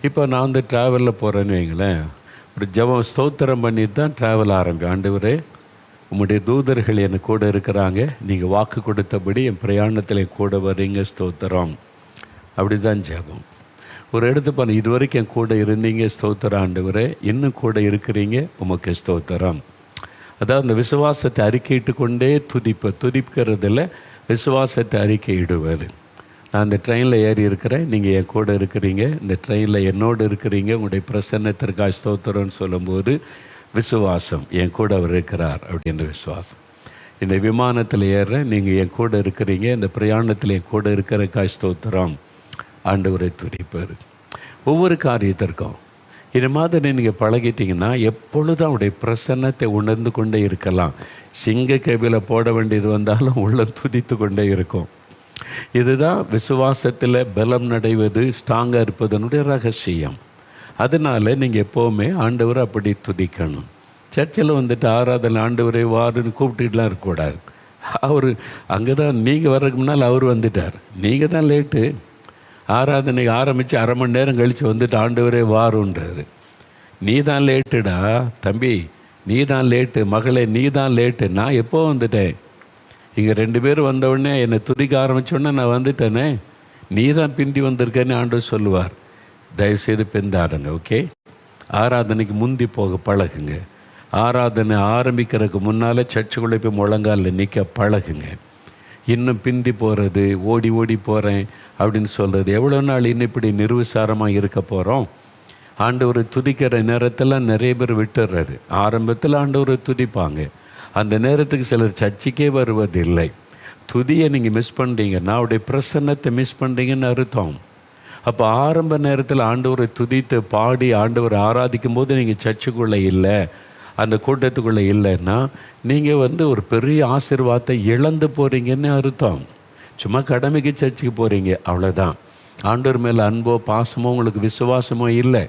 இப்போ நான் ட்ராவலில் போகிறேன்னு வைங்களேன், ஒரு ஜெபம் ஸ்தோத்திரம் பண்ணி தான் ட்ராவல் ஆரம்பிக்கும். ஆண்டவரே உம்முடைய தூதர்கள் எனக்கு கூட இருக்கிறாங்க, நீங்கள் வாக்கு கொடுத்தபடி என் பிரயாணத்தில் கூட வர்றீங்க, ஸ்தோத்திரம். அப்படி தான் ஜெபம். ஒரு இடத்து பண்ண இது வரைக்கும் என் கூட இருந்தீங்க, ஸ்தோத்திரம் ஆண்டவரே, இன்னும் கூட இருக்கிறீங்க, உமக்கு ஸ்தோத்திரம். அதாவது அந்த விசுவாசத்தை அறிக்கையிட்டு கொண்டே துதிக்கிறதில் விசுவாசத்தை அறிக்கையிடுவது. நான் இந்த ட்ரெயினில் ஏறி இருக்கிறேன், நீங்கள் என் கூட இருக்கிறீங்க, இந்த ட்ரெயினில் என்னோடு இருக்கிறீங்க, உங்களுடைய பிரசன்னத்திற்காக ஸ்தோத்திரம்னு சொல்லும்போது விசுவாசம், என் கூட அவர் இருக்கிறார் அப்படின்ற விசுவாசம். இந்த விமானத்தில் ஏறுறேன், நீங்கள் என் கூட இருக்கிறீங்க, இந்த பிரயாணத்தில் என் கூட இருக்கிறக்காய் ஸ்தோத்திரம், ஆண்டவரை துதிப்பார். ஒவ்வொரு காரியத்திற்கும் இது மாதிரி நீங்கள் பழகிட்டீங்கன்னா எப்பொழுதும் அவருடைய பிரசன்னத்தை உணர்ந்து கொண்டே இருக்கலாம். சிங்க கையில் போட வேண்டியது வந்தாலும் உள்ள துதித்து கொண்டே இருக்கும். இதுதான் விசுவாசத்தில் பலம் நடைவது, ஸ்ட்ராங்காக இருப்பதனுடைய ரகசியம். அதனால் நீங்கள் எப்போவுமே ஆண்டவரை அப்படி துதிக்கணும். சர்ச்சில் ஆராதனை ஆண்டவரை வாருன்னு கூப்பிட்டுலாம் இருக்கக்கூடாது. அவர் அங்கே தான் நீங்கள் வர்றதுக்கு முன்னால் அவர் வந்துட்டார், நீங்கள் தான் லேட்டு. ஆராதனை ஆரம்பித்து அரை மணி நேரம் கழித்து ஆண்டவரே வாருன்றார். நீ தான் லேட்டுடா தம்பி, நீ தான் லேட்டு, மகளே நீ தான் லேட்டு. நான் எப்போ வந்துட்டேன்? இங்கே 2 பேர் வந்தவுடனே என்னை துதிக்க ஆரம்பித்தோடனே நான் வந்துட்டேனே, நீ தான் பிந்தி வந்திருக்கேன்னு ஆண்டவர் சொல்லுவார். தயவுசெய்து பிந்தாருங்க, ஓகே? ஆராதனைக்கு முந்தி போக பழகுங்க. ஆராதனை ஆரம்பிக்கிறதுக்கு முன்னால் சர்ச்சுக்குள்ளே போய் முழங்காலில் நிற்க பழகுங்க. இன்னும் பிந்தி போகிறது, ஓடி ஓடி போகிறேன் அப்படின்னு சொல்கிறது எவ்வளோ நாள் இன்னும் இப்படி நிர்விசாரமாக இருக்க போகிறோம்? ஆண்டவரை துதிக்கிற நேரத்தில் நிறைய பேர் விட்டுடுறாரு. ஆரம்பத்தில் ஆண்டவரை துதிப்பாங்க, அந்த நேரத்துக்கு சிலர் சர்ச்சைக்கே வருவதில்லை. துதியை நீங்கள் மிஸ் பண்ணுறீங்கன்னா அவருடைய பிரசன்னத்தை மிஸ் பண்ணுறீங்கன்னு அர்த்தம். அப்போ ஆரம்ப நேரத்தில் ஆண்டவரை துதித்து பாடி ஆண்டவரை ஆராதிக்கும் போது நீங்கள் சர்ச்சுக்குள்ளே இல்லை, அந்த கூட்டத்துக்குள்ளே இல்லைன்னா நீங்கள் ஒரு பெரிய ஆசீர்வாதத்தை இழந்து போகிறீங்கன்னு அர்த்தம். சும்மா கடமைக்கு சர்ச்சுக்கு போகிறீங்க, அவ்வளோதான். ஆண்டவர் மேலே அன்போ பாசமோ உங்களுக்கு விசுவாசமோ இல்லை.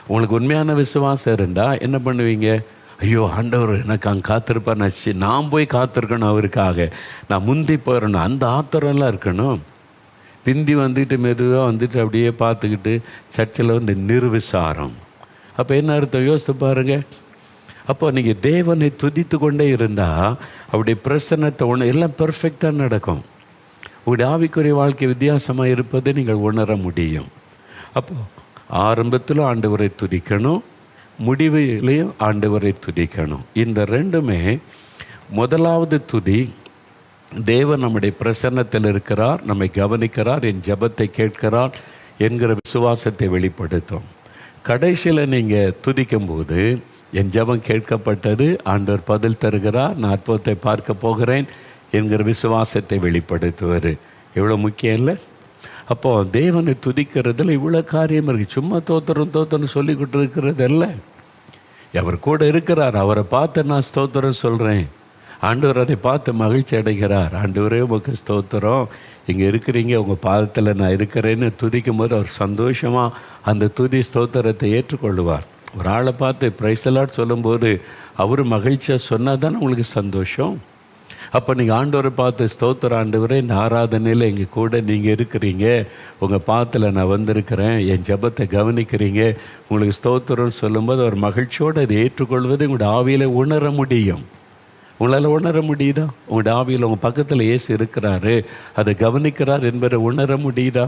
உங்களுக்கு உண்மையான விசுவாசம் இருந்தால் என்ன பண்ணுவீங்க? ஐயோ ஆண்டவர் எனக்கு அங்கே காத்திருப்பார், நான் போய் காத்திருக்கணும் அவருக்காக, நான் முந்தி போயிடணும், அந்த ஆத்திரம்லாம் இருக்கணும். பிந்தி மெதுவாக அப்படியே பார்த்துக்கிட்டு சர்ச்சில் நிர்விசாரம். அப்போ என்ன அர்த்தம் யோசித்து பாருங்கள். அப்போ நீங்கள் தேவனை துதித்து கொண்டே இருந்தால் அவருடைய பிரசன்னத்தை எல்லாம் பெர்ஃபெக்டாக நடக்கும். உங்களுடைய ஆவிக்குரிய வாழ்க்கை வித்தியாசமாக இருப்பதை நீங்கள் உணர முடியும். அப்போ ஆரம்பத்திலும் ஆண்டவரை துதிக்கணும், முடிவிலையும் ஆண்டவரை துதிக்கணும். இந்த ரெண்டுமே முதலாவது துதி, தேவன் நம்முடைய பிரசன்னத்தில் இருக்கிறார், நம்மை கவனிக்கிறார், என் ஜெபத்தை கேட்கிறார் என்கிற விசுவாசத்தை வெளிப்படுத்தும். கடைசியில் நீங்கள் துதிக்கும்போது என் ஜெபம் கேட்கப்பட்டது, ஆண்டவர் பதில் தருகிறார், நான் அற்புதத்தை பார்க்க போகிறேன் என்கிற விசுவாசத்தை வெளிப்படுத்துவார். எவ்வளோ முக்கியம் இல்லை? அப்போது தேவனை துதிக்கிறதுல இவ்வளோ காரியம் இருக்குது. சும்மா தோத்திரம் சொல்லிக்கிட்டு இருக்கிறது இல்லை. அவர் கூட இருக்கிறார், அவரை பார்த்து நான் ஸ்தோத்திரம் சொல்கிறேன், ஆண்டவர் அதை பார்த்து மகிழ்ச்சி அடைகிறார். ஆண்டவரே உமக்கு ஸ்தோத்திரம், இங்கே இருக்கிறீங்க, உங்கள் பாதத்தில் நான் இருக்கிறேன்னு துதிக்கும் போது அவர் சந்தோஷமாக அந்த துதி ஸ்தோத்திரத்தை ஏற்றுக்கொள்ளுவார். ஒரு ஆளை பார்த்து பிரைஸ் எல்லாம் சொல்லும்போது அவர் மகிழ்ச்சியாக சொன்னால் தானே உங்களுக்கு சந்தோஷம். அப்போ நீங்கள் ஆண்டவரை பார்த்து ஸ்தோத்திர ஆண்டவரே, இந்த ஆராதனையில் எங்கள் கூட நீங்கள் இருக்கிறீங்க, உங்கள் பாத்தில் நான் வந்திருக்கிறேன், என் ஜெபத்தை கவனிக்கிறீங்க, உங்களுக்கு ஸ்தோத்திரம்னு சொல்லும்போது ஒரு மகிழ்ச்சியோடு அதை ஏற்றுக்கொள்வது உங்களோட ஆவியில் உணர முடியும். உங்களால் உணர முடியுதா? உங்களோட ஆவியில் உங்கள் பக்கத்தில் இயேசு இருக்கிறாரு, அதை கவனிக்கிறார் என்பதை உணர முடியுதா?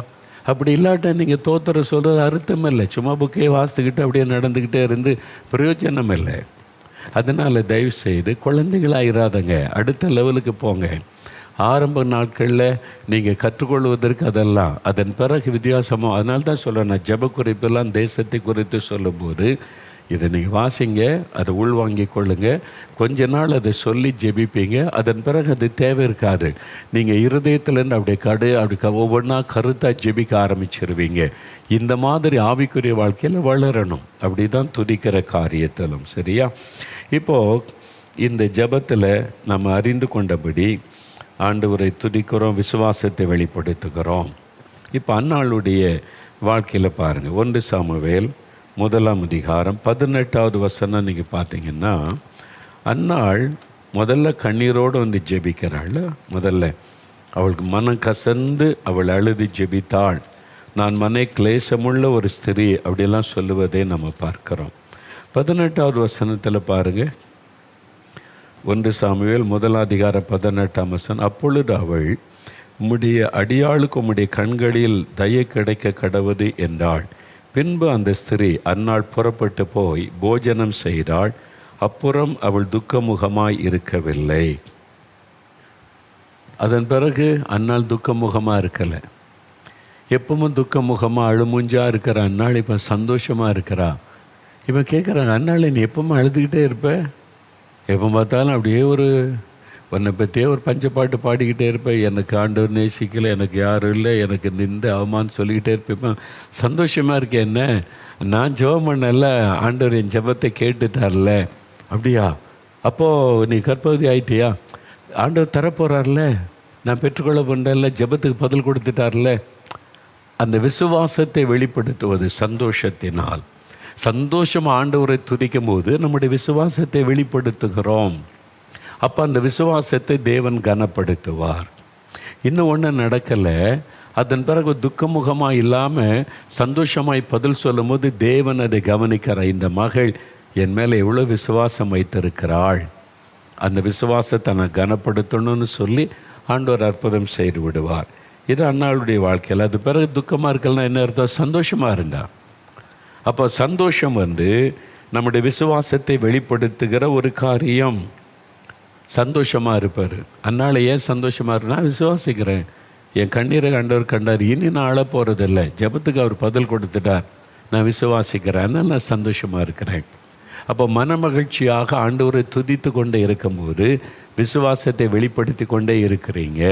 அப்படி இல்லாட்ட நீங்கள் தோத்திரம் சொல்கிறது அர்த்தம் இல்லை. சும்மா புக்கையை வாசித்துக்கிட்டு அப்படியே நடந்துக்கிட்டே இருந்து பிரயோஜனம் இல்லை. அதனால் தயவுசெய்து குழந்தைகளாயிராதங்க, அடுத்த லெவலுக்கு போங்க. ஆரம்ப நாட்களில் நீங்கள் கற்றுக்கொள்வதற்கு அதெல்லாம், அதன் பிறகு வித்தியாசமாக. அதனால தான் சொல்கிறேன், நான் ஜெப குறிப்பெல்லாம் தேசத்தை குறித்து சொல்லும்போது இதை நீங்கள் வாசிங்க, அதை உள்வாங்கிக் கொள்ளுங்க. கொஞ்ச நாள் அதை சொல்லி ஜெபிப்பீங்க, அதன் பிறகு அது தேவை இருக்காது. நீங்கள் இருதயத்துலேருந்து அப்படி ஒவ்வொன்றா கருத்தாக ஜெபிக்க ஆரம்பிச்சிருவீங்க. இந்த மாதிரி ஆவிக்குரிய வாழ்க்கையில் வளரணும். அப்படி தான் துதிக்கிற காரியத்திலும். சரியா? இப்போது இந்த ஜெபத்தில் நம்ம அறிந்து கொண்டபடி ஆண்டவரை துதிக்கிறோம், விசுவாசத்தை வெளிப்படுத்துகிறோம். இப்போ அன்னாளுடைய வாழ்க்கையில் பாருங்கள், 1 சாமுவேல் 1ஆம் அதிகாரம் 18வது வசனம் நீங்கள் பார்த்தீங்கன்னா, அன்னாள் முதல்ல கண்ணீரோடு வந்து ஜெபிக்கிறாள். முதல்ல அவளுக்கு மனம் கசந்து அவள் அழுது ஜெபித்தாள். நான் மனை கிளேசமுள்ள ஒரு ஸ்திரீ அப்படிலாம் சொல்லுவதை நம்ம பார்க்குறோம். 18வது வசனத்தில் பாருங்கள், 1 சாமுவேல் 1ஆம் அதிகாரம் 18ஆம் வசனம். அப்பொழுது அவள், உம்முடைய அடியாளுக்கு உம்முடைய கண்களில் தயை கிடைக்க கடவுது என்றாள். பின்பு அந்த ஸ்திரீ அன்னாள் புறப்பட்டு போய் போஜனம் செய்தாள். அப்புறம் அவள் துக்கமுகமாய் இருக்கவில்லை. அதன் பிறகு அன்னாள் துக்கமுகமாக இருக்கலை. எப்பவும் துக்கமுகமாக அழுமுஞ்சாக இருக்கிற அன்னாள் இப்போ சந்தோஷமாக இருக்கிறா. இப்போ கேட்குறாங்க, அன்னாள் நீ எப்பவும் அழுதுகிட்டே இருப்ப, எப்போ பார்த்தாலும் அப்படியே உன்னை பற்றியே ஒரு பஞ்சப்பாட்டு பாடிக்கிட்டே இருப்பேன், எனக்கு ஆண்டவர் நேசிக்கலை, எனக்கு யாரும் இல்லை, எனக்கு நிந்த அவமானு சொல்லிக்கிட்டே இருப்பேன், சந்தோஷமாக இருக்கேன். என்ன, நான் ஜெபம் பண்ணல, ஆண்டவர் என் ஜெபத்தை கேட்டுட்டார்ல. அப்படியா? அப்போது நீ கர்ப்பவதி ஆயிட்டியா? ஆண்டவர் தரப்போகிறார்ல, நான் பெற்றுக்கொள்ள பண்ணல, ஜெபத்துக்கு பதில் கொடுத்துட்டார்ல. அந்த விசுவாசத்தை வெளிப்படுத்துவது சந்தோஷத்தினால். சந்தோஷமாக ஆண்டவரை துதிக்கும் போது நம்முடைய விசுவாசத்தை வெளிப்படுத்துகிறோம். அப்போ அந்த விசுவாசத்தை தேவன் கனப்படுத்துவார். இன்னும் ஒன்று நடக்கலை, அதன் பிறகு துக்கமுகமாக இல்லாமல் சந்தோஷமாய் பதில் சொல்லும் போது தேவன் அதை கவனிக்கிறார். இந்த மகள் என் மேலே எவ்வளோ விசுவாசம் வைத்திருக்கிறாள், அந்த விசுவாசத்தை நான் கனப்படுத்தணும்னு சொல்லி ஆண்டவர் அற்புதம் செய்து விடுவார். இது அன்னாளுடைய வாழ்க்கையில். அது பிறகு துக்கமாக இருக்கலாம், என்ன அர்த்தம்? சந்தோஷமாக இருந்தா. அப்போ சந்தோஷம் நம்முடைய விசுவாசத்தை வெளிப்படுத்துகிற ஒரு காரியம். சந்தோஷமாக இருப்பார். அன்னால ஏன் சந்தோஷமாக இருக்கு? நான் விசுவாசிக்கிறேன், என் கண்ணீரை ஆண்டவர் கண்டார், இனி நான் அழ போகிறதில்லை, ஜெபத்துக்கு அவர் பதில் கொடுத்துட்டார், நான் விசுவாசிக்கிறேன், அதனால் நான் சந்தோஷமாக இருக்கிறேன். அப்போ மன மகிழ்ச்சியாக ஆண்டவரை துதித்து கொண்டே இருக்கும்போது விசுவாசத்தை வெளிப்படுத்தி கொண்டே இருக்கிறீங்க.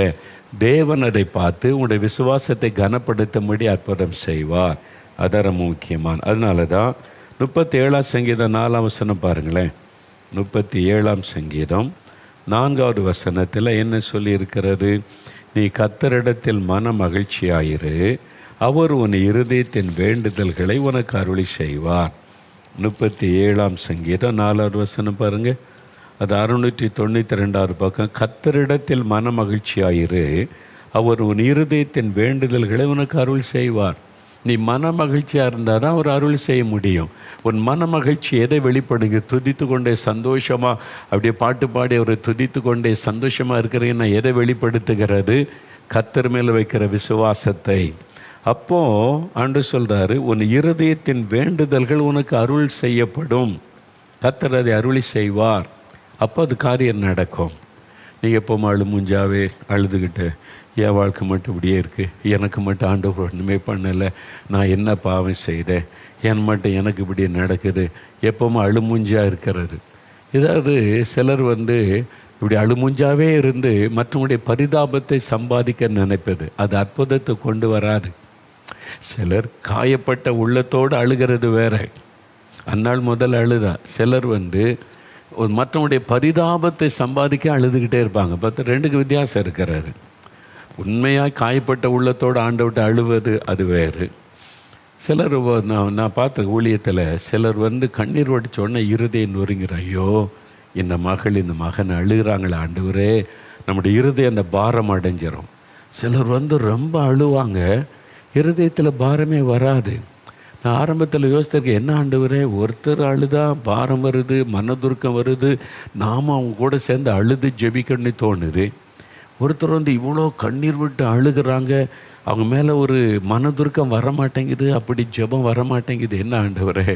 தேவன் அதை பார்த்து உங்களுடைய விசுவாசத்தை கனப்படுத்தும்படி அற்புதம் செய்வார். அதர முக்கியமான. அதனால தான் 37ஆம் சங்கீதம் 4ஆம் வசனம் பாருங்களேன். 37ஆம் சங்கீதம் 4வது வசனத்தில் என்ன சொல்லியிருக்கிறது? நீ கர்த்தரிடத்தில் மன மகிழ்ச்சியாயிரு, அவர் உன் இருதயத்தின் வேண்டுதல்களை உனக்கு அருளி செய்வார். 37ஆம் சங்கீதம் 4வது வசனம் பாருங்கள். அது 692வது பக்கம். கர்த்தரிடத்தில் மன மகிழ்ச்சியாயிரு, அவர் உன் இருதயத்தின் வேண்டுதல்களை உனக்கு அருள் செய்வார். நீ மன மகிழ்ச்சியாக இருந்தால் தான் அவர் அருள் செய்ய முடியும். உன் மன மகிழ்ச்சி எதை வெளிப்படுங்க? துதித்து கொண்டே சந்தோஷமாக அப்படியே பாட்டு பாடி அவரை துதித்து கொண்டே சந்தோஷமாக இருக்கிறீங்கன்னா எதை வெளிப்படுத்துகிறது? கர்த்தர் மேல் வைக்கிற விசுவாசத்தை. அப்போது ஆண்டவர் சொல்கிறாரு, உன் இருதயத்தின் வேண்டுதல்கள் உனக்கு அருள் செய்யப்படும், கர்த்தர் அதை அருளி செய்வார். அப்போ அது காரியம் நடக்கும். நீங்கள் எப்போ மூஞ்சாவே அழுதுகிட்டு, என் வாழ்க்கை மட்டும் இப்படியே இருக்குது, எனக்கு மட்டும் ஆண்டவர் ஒன்றுமே பண்ணலை, நான் என்ன பாவம் செய்தேன், எனக்கு இப்படி நடக்குது, எப்போவும் அழுமூஞ்சாக இருக்கிறது. இதாவது சிலர் இப்படி அழுமூஞ்சாவே இருந்து மற்றவங்களுடைய பரிதாபத்தை சம்பாதிக்க நினைப்பது, அது அற்புதத்தை கொண்டு வராது. சிலர் காயப்பட்ட உள்ளத்தோடு அழுகிறது வேற. அந்நாள் முதல் அழுதா. சிலர் மற்றவங்களுடைய பரிதாபத்தை சம்பாதிக்க அழுதுகிட்டே இருப்பாங்க. பார்த்து ரெண்டுக்கு வித்தியாசம் இருக்கிறாரு. உண்மையாக காயப்பட்ட உள்ளத்தோடு ஆண்டவர்கிட்ட அழுவது அது வேறு. சிலர் நான் பார்த்த ஊழியத்தில் சிலர் கண்ணீர் வடிச்ச உடனே இருதயம் நொறுங்கிற, ஐயோ இந்த மகன் அழுகிறாங்களே ஆண்டவரே, நம்முடைய இருதயம் அந்த பாரம் அடைஞ்சிரும். சிலர் ரொம்ப அழுவாங்க, இருதயத்தில் பாரமே வராது. நான் ஆரம்பத்தில் யோசித்திருக்கேன், என்ன ஆண்டவரே, ஒருத்தர் அழுதா பாரம் வருது, மனதுருக்கம் வருது, நாம் அவங்க கூட சேர்ந்து அழுது ஜெபிக்கணும்னு தோணுது. ஒருத்தர் இவ்வளோ கண்ணீர் விட்டு அழுகிறாங்க, அவங்க மேலே ஒரு மனதுருக்கம் வரமாட்டேங்குது, அப்படி ஜெபம் வரமாட்டேங்குது. என்ன ஆண்டவரே?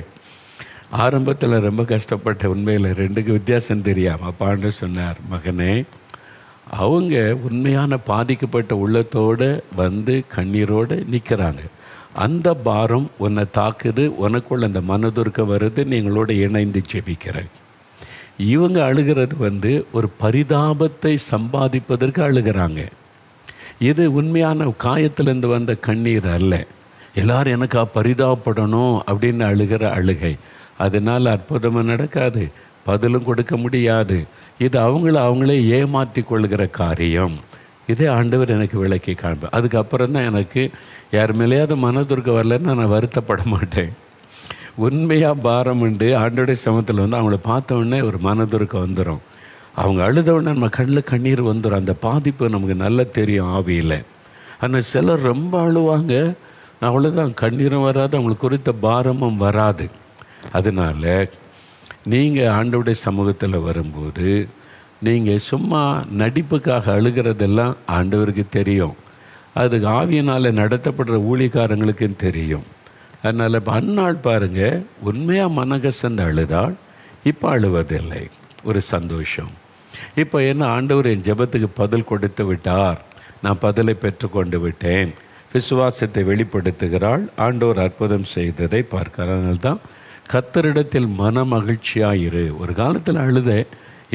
ஆரம்பத்தில் ரொம்ப கஷ்டப்பட்ட, உண்மையில் ரெண்டுக்கு வித்தியாசம் தெரியாமல் அப்போ ஆண்டவர் சொன்னார், மகனே, அவங்க உண்மையான பாதிக்கப்பட்ட உள்ளத்தோடு கண்ணீரோடு நிற்கிறாங்க. அந்த பாரம் உன்னை தாக்குது, உனக்குள்ள அந்த மனதுருக்கம் வருது, நீங்களோட இணைந்து ஜெபிக்கிறேன். இவங்க அழுகிறது ஒரு பரிதாபத்தை சம்பாதிப்பதற்கு அழுகிறாங்க. இது உண்மையான காயத்திலேருந்து வந்த கண்ணீர் அல்ல. எல்லாரும் எனக்கா பரிதாபப்படணும் அப்படின்னு அழுகிற அழுகை. அதனால் அற்புதமாக நடக்காது, பதிலும் கொடுக்க முடியாது. இது அவங்களே ஏமாற்றி கொள்கிற காரியம். இதே ஆண்டவர் எனக்கு விளக்கி காண்பேன். அதுக்கப்புறம் தான் எனக்கு யார் மேலேயாவது மனதுருக்கம் வரலன்னு நான் வருத்தப்பட மாட்டேன். உண்மையாக பாரம் உண்டு ஆண்டோடைய சமத்தில் அவங்கள பார்த்தோன்னே ஒரு மனதுருக்கம் வந்துடும். அவங்க அழுதவுடனே நம்ம கண்ணில் கண்ணீர் வந்துடும். அந்த பாதிப்பு நமக்கு நல்லா தெரியும் ஆவியில். ஆனால் சிலர் ரொம்ப அழுவாங்க, அவ்வளோதான், கண்ணீரும் வராது, அவங்களுக்கு குறித்த பாரமும் வராது. அதனால் நீங்கள் ஆண்டோடைய சமூகத்தில் வரும்போது நீங்கள் சும்மா நடிப்புக்காக அழுகிறதெல்லாம் ஆண்டவருக்கு தெரியும். அதுக்கு ஆவியினால் நடத்தப்படுற ஊழியக்காரங்களுக்கும் தெரியும். அதனால் இப்போ அந்நாள் பாருங்கள், உண்மையாக மனகசந்து அழுதாள், இப்போ அழுவதில்லை, ஒரு சந்தோஷம். இப்போ என்ன, ஆண்டவர் என் ஜெபத்துக்கு பதில் கொடுத்து விட்டார், நான் பதிலை பெற்றுக்கொண்டு விட்டேன், விசுவாசத்தை வெளிப்படுத்துகிறாள், ஆண்டவர் அற்புதம் செய்ததை பார்க்கிறார். அதனால தான் கர்த்தரிடத்தில் மன மகிழ்ச்சியாயிரு. ஒரு காலத்தில் அழுத,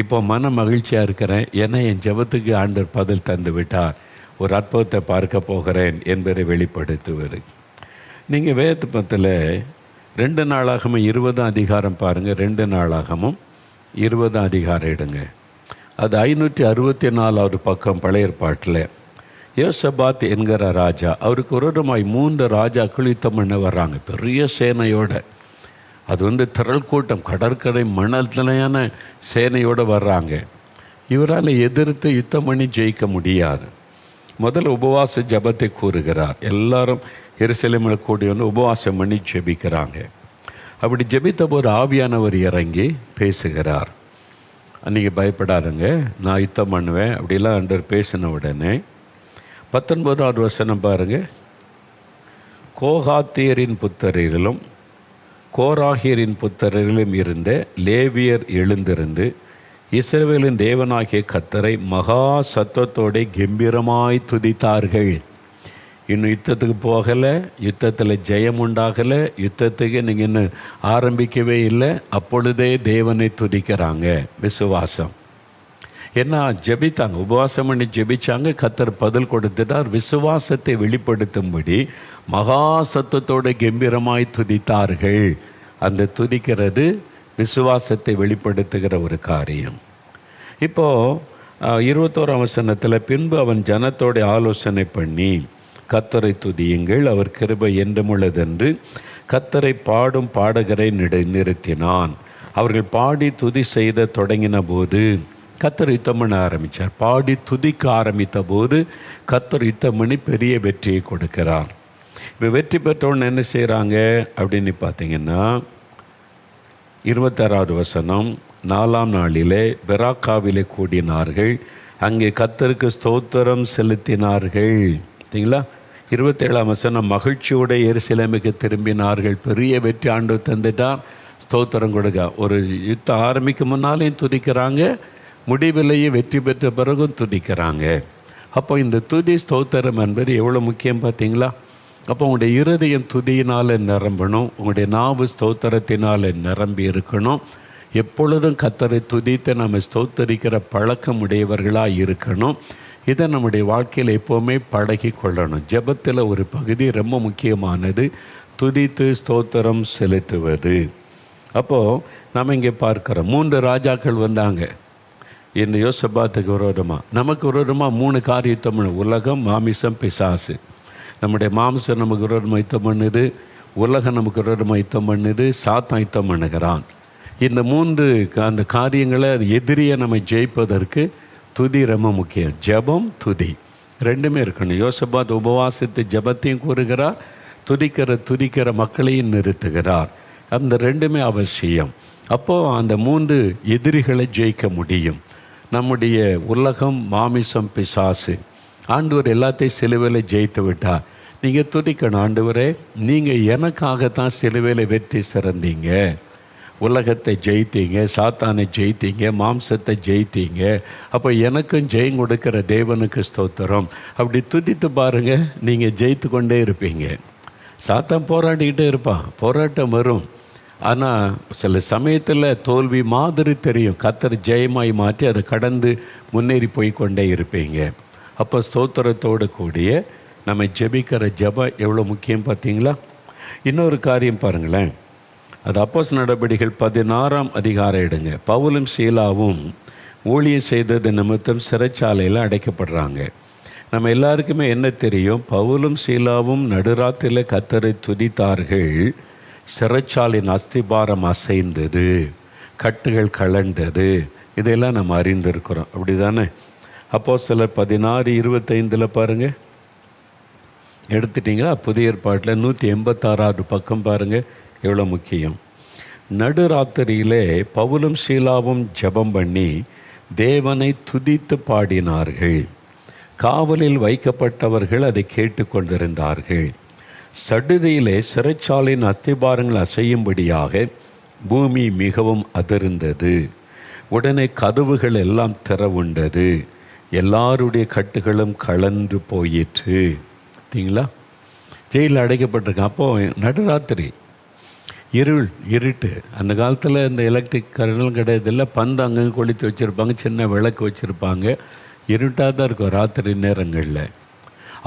இப்போ மன மகிழ்ச்சியாக இருக்கிறேன், ஏன்னா என் ஜெபத்துக்கு ஆண்டவர் பதில் தந்து விட்டார், ஒரு அற்புதத்தை பார்க்க போகிறேன் என்பதை வெளிப்படுத்துவது. நீங்கள் வேதத்தில் 2 நாளாகமும் 20 அதிகாரம் பாருங்கள். 2 நாளாகமும் 20 அதிகாரம் எடுங்க. அது 564 பக்கம் பழைய ஏற்பாட்டில். யோசபாத் என்கிற ராஜா, அவருக்கு விரோதமாய் 3 ராஜாக்கள் யுத்தம் பண்ண வர்றாங்க, பெரிய சேனையோட. அது திரள் கூட்டம், கடற்கரை மணல்தலையான சேனையோடு வர்றாங்க. இவரால் எதிர்த்து யுத்தம் பண்ணி ஜெயிக்க முடியாது. முதல்ல உபவாச ஜபத்தை கூறுகிறார். எல்லாரும் எருசலேமில் கூடி உபவாசம் பண்ணி ஜெபிக்கிறாங்க. அப்படி ஜெபித்த போது ஆவியானவர் இறங்கி பேசுகிறார். நீங்கள் பயப்படாதுங்க, நான் யுத்தம் பண்ணுவேன் அப்படிலாம் அண்டர் பேசின உடனே 19வது வசனம் பாருங்கள். கோகாத்தியரின் புத்தரிலும் கோராகியரின் புத்தரிலும் இருந்த லேவியர் எழுந்திருந்து இஸ்ரவேலின் தேவனாகிய கர்த்தரை மகா சத்தத்தோடு கம்பீரமாய் துதித்தார்கள். இன்னும் யுத்தத்துக்கு போகலை, யுத்தத்தில் ஜெயம் உண்டாகலை, யுத்தத்துக்கு நீங்கள் இன்னும் ஆரம்பிக்கவே இல்லை, அப்பொழுதே தேவனை துதிக்கிறாங்க. விசுவாசம். ஏன்னா ஜெபித்தாங்க, உபவாசம் பண்ணி ஜெபிச்சாங்க, கர்த்தர் பதில் கொடுத்துட்டார். விசுவாசத்தை வெளிப்படுத்தும்படி மகா சத்தத்தோடு கம்பீரமாய் துதித்தார்கள். அந்த துதிக்கிறது விசுவாசத்தை வெளிப்படுத்துகிற ஒரு காரியம். இப்போது 21ஆம் வசனத்தில், பின்பு அவன் ஜனத்தோட ஆலோசனை பண்ணி கர்த்தரை துதியுங்கள், அவர் கிருபை என்றும் உள்ளதென்று கர்த்தரை பாடும் பாடகரை நிறுத்தினான். அவர்கள் பாடி துதி செய்த தொடங்கின போது கர்த்தர் யுத்தம் பண்ண ஆரம்பித்தார். பாடி துதிக்க ஆரம்பித்த போது கர்த்தர் யுத்தம் பண்ணி பெரிய வெற்றியை கொடுக்கிறார். இப்போ வெற்றி பெற்றவொன்னு என்ன செய்கிறாங்க அப்படின்னு பார்த்தீங்கன்னா, 26வது வசனம், 4ஆம் நாளிலே பெராக்காவிலே கூடினார்கள், அங்கே கர்த்தருக்கு ஸ்தோத்திரம் செலுத்தினார்கள். சரிங்களா? 27ஆம் வசனம், மகிழ்ச்சியோட எருசலேமுக்கு திரும்பினார்கள். பெரிய வெற்றி ஆண்டவர் தந்துட்டார், ஸ்தோத்திரம் கொடுக்க. ஒரு யுத்தம் ஆரம்பிக்கும் முன்னாலேயும் துதிக்கிறாங்க, முடிவிலேயே வெற்றி பெற்ற பிறகும் துதிக்கிறாங்க. அப்போ இந்த துதி ஸ்தோத்திரம் என்பது எவ்வளோ முக்கியம் பார்த்தீங்களா? அப்போ உங்களுடைய இருதயம் துதியினால் நிரம்பணும், உங்களுடைய நாவு ஸ்தோத்திரத்தினால் நிரம்பி இருக்கணும். எப்பொழுதும் கர்த்தரை துதித்து நம்ம ஸ்தோத்தரிக்கிற பழக்கம் உடையவர்களாக இருக்கணும். இதை நம்முடைய வாழ்க்கையில் எப்போவுமே பழகி கொள்ளணும். ஜெபத்தில் ஒரு பகுதி ரொம்ப முக்கியமானது, துதித்து ஸ்தோத்திரம் செலுத்துவது. அப்போது நம்ம இங்கே பார்க்குறோம், 3 ராஜாக்கள் வந்தாங்க இந்த யோசபாத்துக்கு விரோதமாக. நமக்கு விரோதமாக 3 காரியத்தம், உலகம், மாமிசம், பிசாசு. நம்முடைய மாமிசம் நமக்கு விரோதமாக யுத்தம் பண்ணுது, உலகம் நமக்கு விரோதமாக யுத்தம் பண்ணுது, சாத்தான் யுத்தம் பண்ணுகிறான். இந்த 3 அந்த காரியங்களை, அது எதிரியை நம்ம ஜெயிப்பதற்கு துதி ரொம்ப முக்கியம். ஜெபம், துதி ரெண்டுமே இருக்கணும். யோசபாத் உபவாசித்து ஜெபத்தையும் கூறுகிறார், துதிக்கிற மக்களையும் நிறுத்துகிறார். அந்த ரெண்டுமே அவசியம். அப்போது அந்த 3 எதிரிகளை ஜெயிக்க முடியும். நம்முடைய உலகம், மாமிசம், பிசாசு. ஆண்டவர் எல்லாத்தையும் சிலுவையில் ஜெயித்து விட்டார். நீங்கள் துதிக்கணும், ஆண்டவரே நீங்கள் எனக்காகத்தான் சிலுவையில் வெற்றி சிறந்தீங்க, உலகத்தை ஜெயித்தீங்க, சாத்தானை ஜெயித்தீங்க, மாம்சத்தை ஜெயித்தீங்க, அப்போ எனக்கும் ஜெயம் கொடுக்கிற தேவனுக்கு ஸ்தோத்திரம். அப்படி துதித்து பாருங்கள், நீங்கள் ஜெயித்து கொண்டே இருப்பீங்க. சாத்தான் போராடிக்கிட்டே இருப்பான், போராட்டம் வரும். ஆனால் சில சமயத்தில் தோல்வி மாதிரி தெரியும். கர்த்தர் ஜெயமாய் மாற்றி அதை கடந்து முன்னேறி போய் கொண்டே இருப்பீங்க. அப்போ ஸ்தோத்திரத்தோடு கூடிய நம்ம ஜெபிக்கிற ஜெபம் எவ்வளோ முக்கியம் பார்த்தீங்களா? இன்னொரு காரியம் பாருங்களேன். அது அப்போஸ்தலர் நடபடிகள் 16ஆம் அதிகாரம் எடுங்க. பவுலும் சீலாவும் ஊழியம் செய்தது நிமித்தம் சிறைச்சாலையில் அடைக்கப்படுறாங்க. நம்ம எல்லாருக்குமே என்ன தெரியும்? பவுலும் சீலாவும் நடுராத்திரியில் கர்த்தரை துதித்தார்கள். சிறைச்சாலின் அஸ்திபாரம் அசைந்தது, கட்டுகள் கலண்டது. இதெல்லாம் நம்ம அறிந்திருக்கிறோம், அப்படி தானே? அப்போஸ்தலர் 16:25 பாருங்கள், எடுத்துட்டிங்களா? புதிய ஏற்பாட்டில் 186வது பக்கம் பாருங்கள், எவ்வளோ முக்கியம். நடுராத்திரியிலே பவுலும் சீலாவும் ஜெபம் பண்ணி தேவனை துதித்து பாடினார்கள். காவலில் வைக்கப்பட்டவர்கள் அதை கேட்டு கொண்டிருந்தார்கள். சடுதியிலே சிறைச்சாலின் அஸ்திபாரங்கள் அசையும்படியாக பூமி மிகவும் அதிர்ந்தது. உடனே கதவுகள் எல்லாம் திறவுண்டது, எல்லாருடைய கட்டுகளும் கலந்து போயிற்று. பார்த்தீங்களா? ஜெயிலில் அடைக்கப்பட்டிருக்கேன். அப்போது நடுராத்திரி, இருட்டு. அந்த காலத்தில் இந்த எலக்ட்ரிக் கரண்டும் கிடையாது, இல்லை பந்து அங்கங்கே கொளுத்தி வச்சுருப்பாங்க, சின்ன விளக்கு வச்சுருப்பாங்க, இருட்டாக தான் இருக்கும் ராத்திரி நேரங்களில்.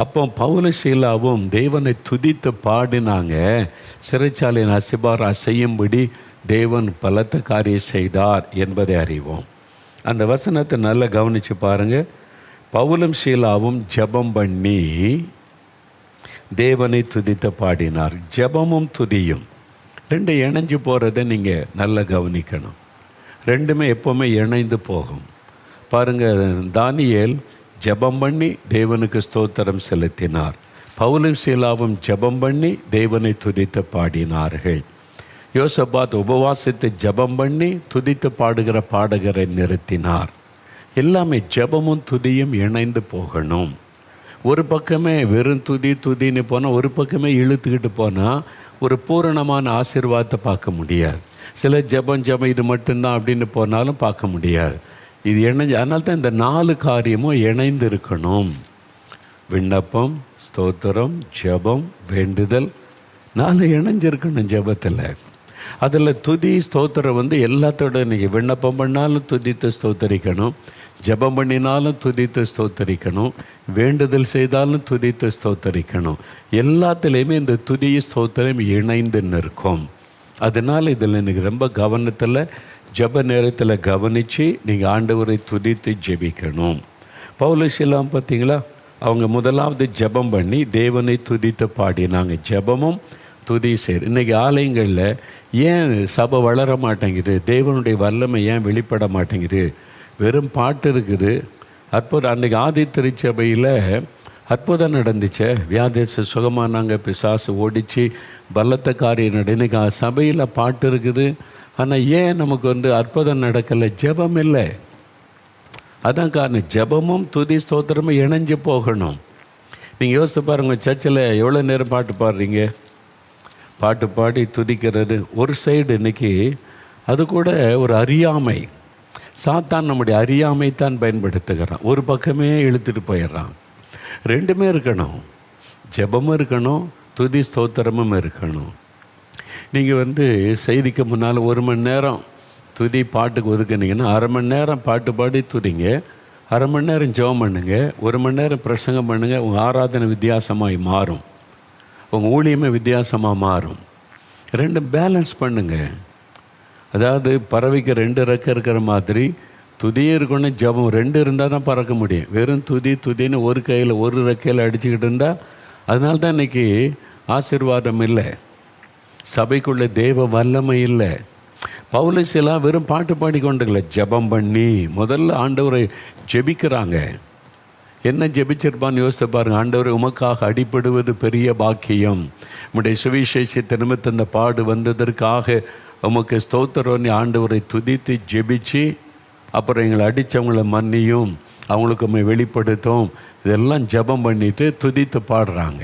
அப்போ பவுலும் சீலாவும் தேவனை துதித்து பாடினாங்க. சிறைச்சாலையின் அஸ்திபாரம் அசையும்படி தேவன் பலத்த காரியம் செய்தார் என்பதை அறிவோம். அந்த வசனத்தை நல்லா கவனித்து பாருங்கள். பவுலும் சீலாவும் ஜெபம் பண்ணி தேவனை துதித்து பாடினார். ஜெபமும் துதியும் ரெண்டு இணைஞ்சு போகிறத நீங்கள் நல்லா கவனிக்கணும். ரெண்டுமே எப்போவுமே இணைந்து போகும். பாருங்கள், தானியேல் ஜெபம் பண்ணி தேவனுக்கு ஸ்தோத்திரம் செலுத்தினார். பவுலும் சீலாவும் ஜெபம் பண்ணி தேவனை துதித்து பாடினார்கள். யோசபாத் உபவாசித்து ஜெபம் பண்ணி துதித்து பாடுகிற பாடகரை நிறுத்தினார். எல்லாமே ஜெபமும் துதியும் இணைந்து போகணும். ஒரு பக்கமே வெறும் துதின்னு போனால், ஒரு பக்கமே இழுத்துக்கிட்டு போனால் ஒரு பூரணமான ஆசீர்வாதத்தை பார்க்க முடியாது. சில ஜெபம் இது மட்டும்தான் அப்படின்னு போனாலும் பார்க்க முடியாது. இது இணைஞ்சு, அதனால தான் இந்த 4 காரியமும் இணைந்து இருக்கணும். விண்ணப்பம், ஸ்தோத்திரம், ஜெபம், வேண்டுதல், 4 இணைஞ்சிருக்கணும் ஜெபத்தில். அதில் துதி ஸ்தோத்திரம் எல்லாத்தோட நீங்கள் விண்ணப்பம் பண்ணாலும் துதித்து ஸ்தோத்தரிக்கணும், ஜெபம் பண்ணினாலும் துதித்து ஸ்தோத்தரிக்கணும், வேண்டுதல் செய்தாலும் துதித்து ஸ்தோத்தரிக்கணும். எல்லாத்துலேயுமே இந்த துதி ஸ்தோத்திரம் இணைந்து நிற்கும். அதனால் இதில் எனக்கு ரொம்ப கவனத்தில் ஜெப நேரத்தில் கவனித்து நீங்கள் ஆண்டவரை துதித்து ஜெபிக்கணும். பவுலும் சீலாவும் பார்த்தீங்களா, அவங்க முதலாவது ஜெபம் பண்ணி தேவனை துதித்து பாடினாங்க. ஜெபமும் துதி சேர். இன்றைக்கி ஆலயங்களில் ஏன் சபை வளர மாட்டேங்குது? தேவனுடைய வல்லமை ஏன் வெளிப்பட மாட்டேங்குது? வெறும் பாட்டு இருக்குது. அற்புதம். அன்றைக்கி ஆதி திருச்சபையில் அற்புதம் நடந்துச்சு, வியாதிச சுகமானாங்க, பிசாசு ஓடிச்சு, பலத்த காரியம் நட. இன்றைக்கி சபையில் பாட்டு இருக்குது, ஆனால் ஏன் நமக்கு அற்புதம் நடக்கலை? ஜெபம் இல்லை. அதான் காரணம். ஜெபமும் துதி ஸ்தோத்திரமும் இணைஞ்சு போகணும். நீங்கள் யோசித்து பாருங்கள், சர்ச்சில் எவ்வளோ நேரம் பாட்டு பாடுறீங்க? பாட்டு பாடி துதிக்கிறது ஒரு சைடு. இன்றைக்கி அது கூட ஒரு அறியாமை. சாத்தான் நம்முடைய அறியாமை தான் பயன்படுத்துகிறான். ஒரு பக்கமே இழுத்துட்டு போயிடுறான். ரெண்டுமே இருக்கணும். ஜெபமும் இருக்கணும், துதி ஸ்தோத்திரமும் இருக்கணும். நீங்கள் செய்திக்கு முன்னால் 1 மணி நேரம் துதி பாட்டுக்கு ஒதுக்குனீங்கன்னா 1/2 மணி நேரம் பாட்டு பாடி துதிங்க, 1/2 மணி நேரம் ஜெபம் பண்ணுங்க, 1 மணி நேரம் பிரசங்கம் பண்ணுங்கள். உங்கள் ஆராதனை வித்தியாசமாக மாறும், உங்கள் ஊழியமே வித்தியாசமாக மாறும். ரெண்டும் பேலன்ஸ் பண்ணுங்கள். அதாவது பறவைக்கு 2 ரெக்கை இருக்கிற மாதிரி துதியும் இருக்கணும், ஜெபம் 2 இருந்தால் தான் பறக்க முடியும். வெறும் துதின்னு ஒரு கையில் ஒரு ரெக்கையில் அடிச்சுக்கிட்டு இருந்தால், அதனால தான் இன்றைக்கி ஆசீர்வாதம் இல்லை, சபைக்குள்ளே தேவ வல்லமை இல்லை. பவுலசீலா வெறும் பாட்டு பாடிக்கொண்டுல, ஜெபம் பண்ணி முதல்ல ஆண்டவரை ஜெபிக்கிறாங்க. என்ன ஜெபிச்சிருப்பான்னு யோசித்து பாருங்கள். ஆண்டவரை, உமக்காக அடிபடுவது பெரிய பாக்கியம், உம்முடைய சுவிசேஷத்தை நிமித்த இந்த பாடு வந்ததற்காக உமக்கு ஸ்தோத்திரம். ஆண்டவரை துதித்து ஜெபிச்சு, அப்புறம் எங்களை அடித்தவங்களை மன்னியும், அவங்களுக்கு உண்மை வெளிப்படுத்தும், இதெல்லாம் ஜெபம் பண்ணிவிட்டு துதித்து பாடுறாங்க.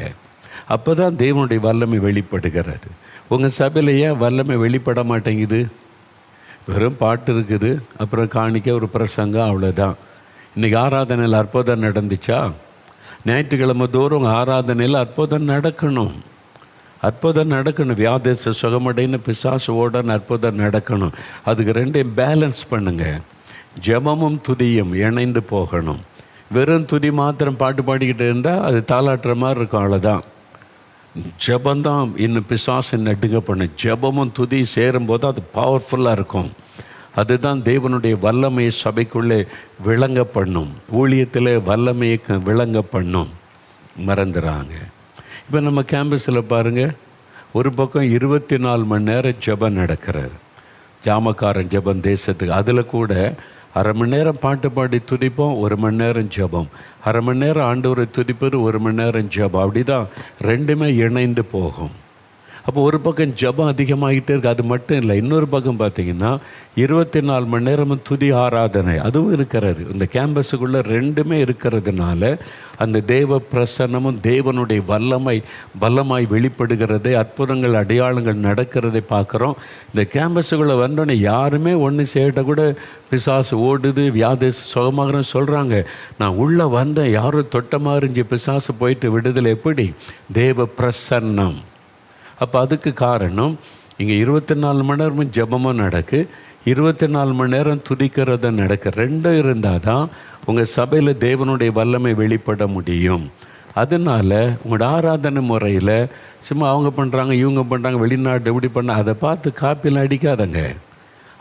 அப்போ தான் தேவனுடைய வல்லமை வெளிப்படுகிறது. உங்கள் சபையில் ஏன் வல்லமை வெளிப்பட மாட்டேங்குது? வெறும் பாட்டு இருக்குது, அப்புறம் காணிக்க ஒரு பிரசங்கம், அவ்வளோதான். இன்றைக்கி ஆராதனையில் அற்புதம் நடந்துச்சா? ஞாயிற்றுக்கிழமை தோறும் ஆராதனையில் அற்புதம் நடக்கணும், அற்புதம் நடக்கணும். வியாதேச சுகமடைன்னு பிசாசு ஓடன்னு அற்புதம் நடக்கணும். அதுக்கு ரெண்டையும் பேலன்ஸ் பண்ணுங்கள். ஜெபமும் துதியும் இணைந்து போகணும். வெறும் துதி மாத்திரம் பாட்டு பாடிக்கிட்டு இருந்தால் அது தாளாட்டுற மாதிரி இருக்கும், அவ்வளோதான். ஜெபந்தான் இன்னும் பிசாசை நடுங்க பண்ணும். ஜெபமும் துதி சேரும்போது அது பவர்ஃபுல்லாக இருக்கும். அதுதான் தேவனுடைய வல்லமையை சபைக்குள்ளே விளங்க பண்ணும், ஊழியத்தில் வல்லமையை விளங்க பண்ணும். மறந்துடுறாங்க. இப்போ நம்ம கேம்பஸில் பாருங்கள், ஒரு பக்கம் 24 மணி நேரம் ஜெபம் நடக்கிறார். ஜாமக்காரன் ஜெபம் தேசத்துக்கு. அதில் கூட அரை மணி நேரம் பாட்டு பாடி துதிப்போம், 1 மணி நேரம் ஜெபம். அரை மணி நேரம் ஆண்டவரை துதிப்பது, 1 மணி நேரம் ஜெபம். அப்படி தான் ரெண்டுமே இணைந்து போகும். அப்போ ஒரு பக்கம் ஜெபம் அதிகமாகிட்டே இருக்குது. அது மட்டும் இல்லை, இன்னொரு பக்கம் பார்த்திங்கன்னா 24 மணி நேரமும் துதி ஆராதனை அதுவும் இருக்கிறது. இந்த கேம்பஸுக்குள்ளே ரெண்டுமே இருக்கிறதுனால அந்த தேவ பிரசன்னமும் தேவனுடைய வல்லமாய் வெளிப்படுகிறது. அற்புதங்கள் அடையாளங்கள் நடக்கிறதை பார்க்குறோம். இந்த கேம்பஸுக்குள்ளே வந்தோடனே யாருமே ஒன்று சேட்ட கூட பிசாசு ஓடுது, வியாதேச சுகமாகறன்னு சொல்கிறாங்க. நான் உள்ளே வந்தேன், யாரும் தொட்டமாக இருந்துச்சு, பிசாசு போயிட்டு விடுதலை. எப்படி? தேவ பிரசன்னம். அப்போ அதுக்கு காரணம் இங்கே 24 மணி நேரமும் ஜெபமும் நடக்கு, 24 மணி நேரம் துதிக்கிறத நடக்கு. ரெண்டும் இருந்தால் தான் உங்கள் சபையில் தேவனுடைய வல்லமை வெளிப்பட முடியும். அதனால் உங்களோட ஆராதனை முறையில் சும்மா அவங்க பண்ணுறாங்க, இவங்க பண்ணுறாங்க, வெளிநாடு எப்படி பண்ண, அதை பார்த்து காப்பிலாம் அடிக்காதங்க.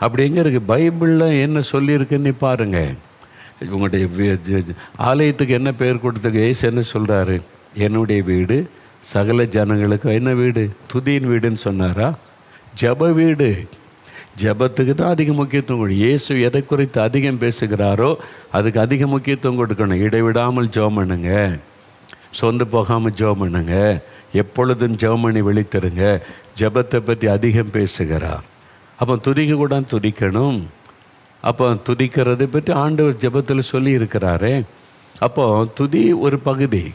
அப்படி எங்கே இருக்குது? பைபிளில் என்ன சொல்லியிருக்குன்னு பாருங்கள். உங்களுடைய ஆலயத்துக்கு என்ன பேர் கொடுத்துருக்கு? ஏசு என்ன சொல்கிறாரு? என்னுடைய வீடு சகல ஜனங்களுக்கு என்ன வீடு? துதியின் வீடுன்னு சொன்னாரா? ஜப வீடு. ஜபத்துக்கு தான் அதிக முக்கியத்துவம் கொடு. இயேசு எதை குறித்து அதிகம் பேசுகிறாரோ அதுக்கு அதிக முக்கியத்துவம் கொடுக்கணும். இடைவிடாமல் ஜெபம் பண்ணுங்க, சொந்து போகாமல் ஜெபம் பண்ணுங்க, எப்பொழுதும் ஜெபம் பண்ணி வெளித்தருங்க. ஜபத்தை பற்றி அதிகம் பேசுகிறார். அப்போ துதிக்க கூட துதிக்கணும். அப்போ துதிக்கிறதை பற்றி ஆண்டவர் ஜபத்தில் சொல்லி இருக்கிறாரே. அப்போ துதி ஒரு பகுதி.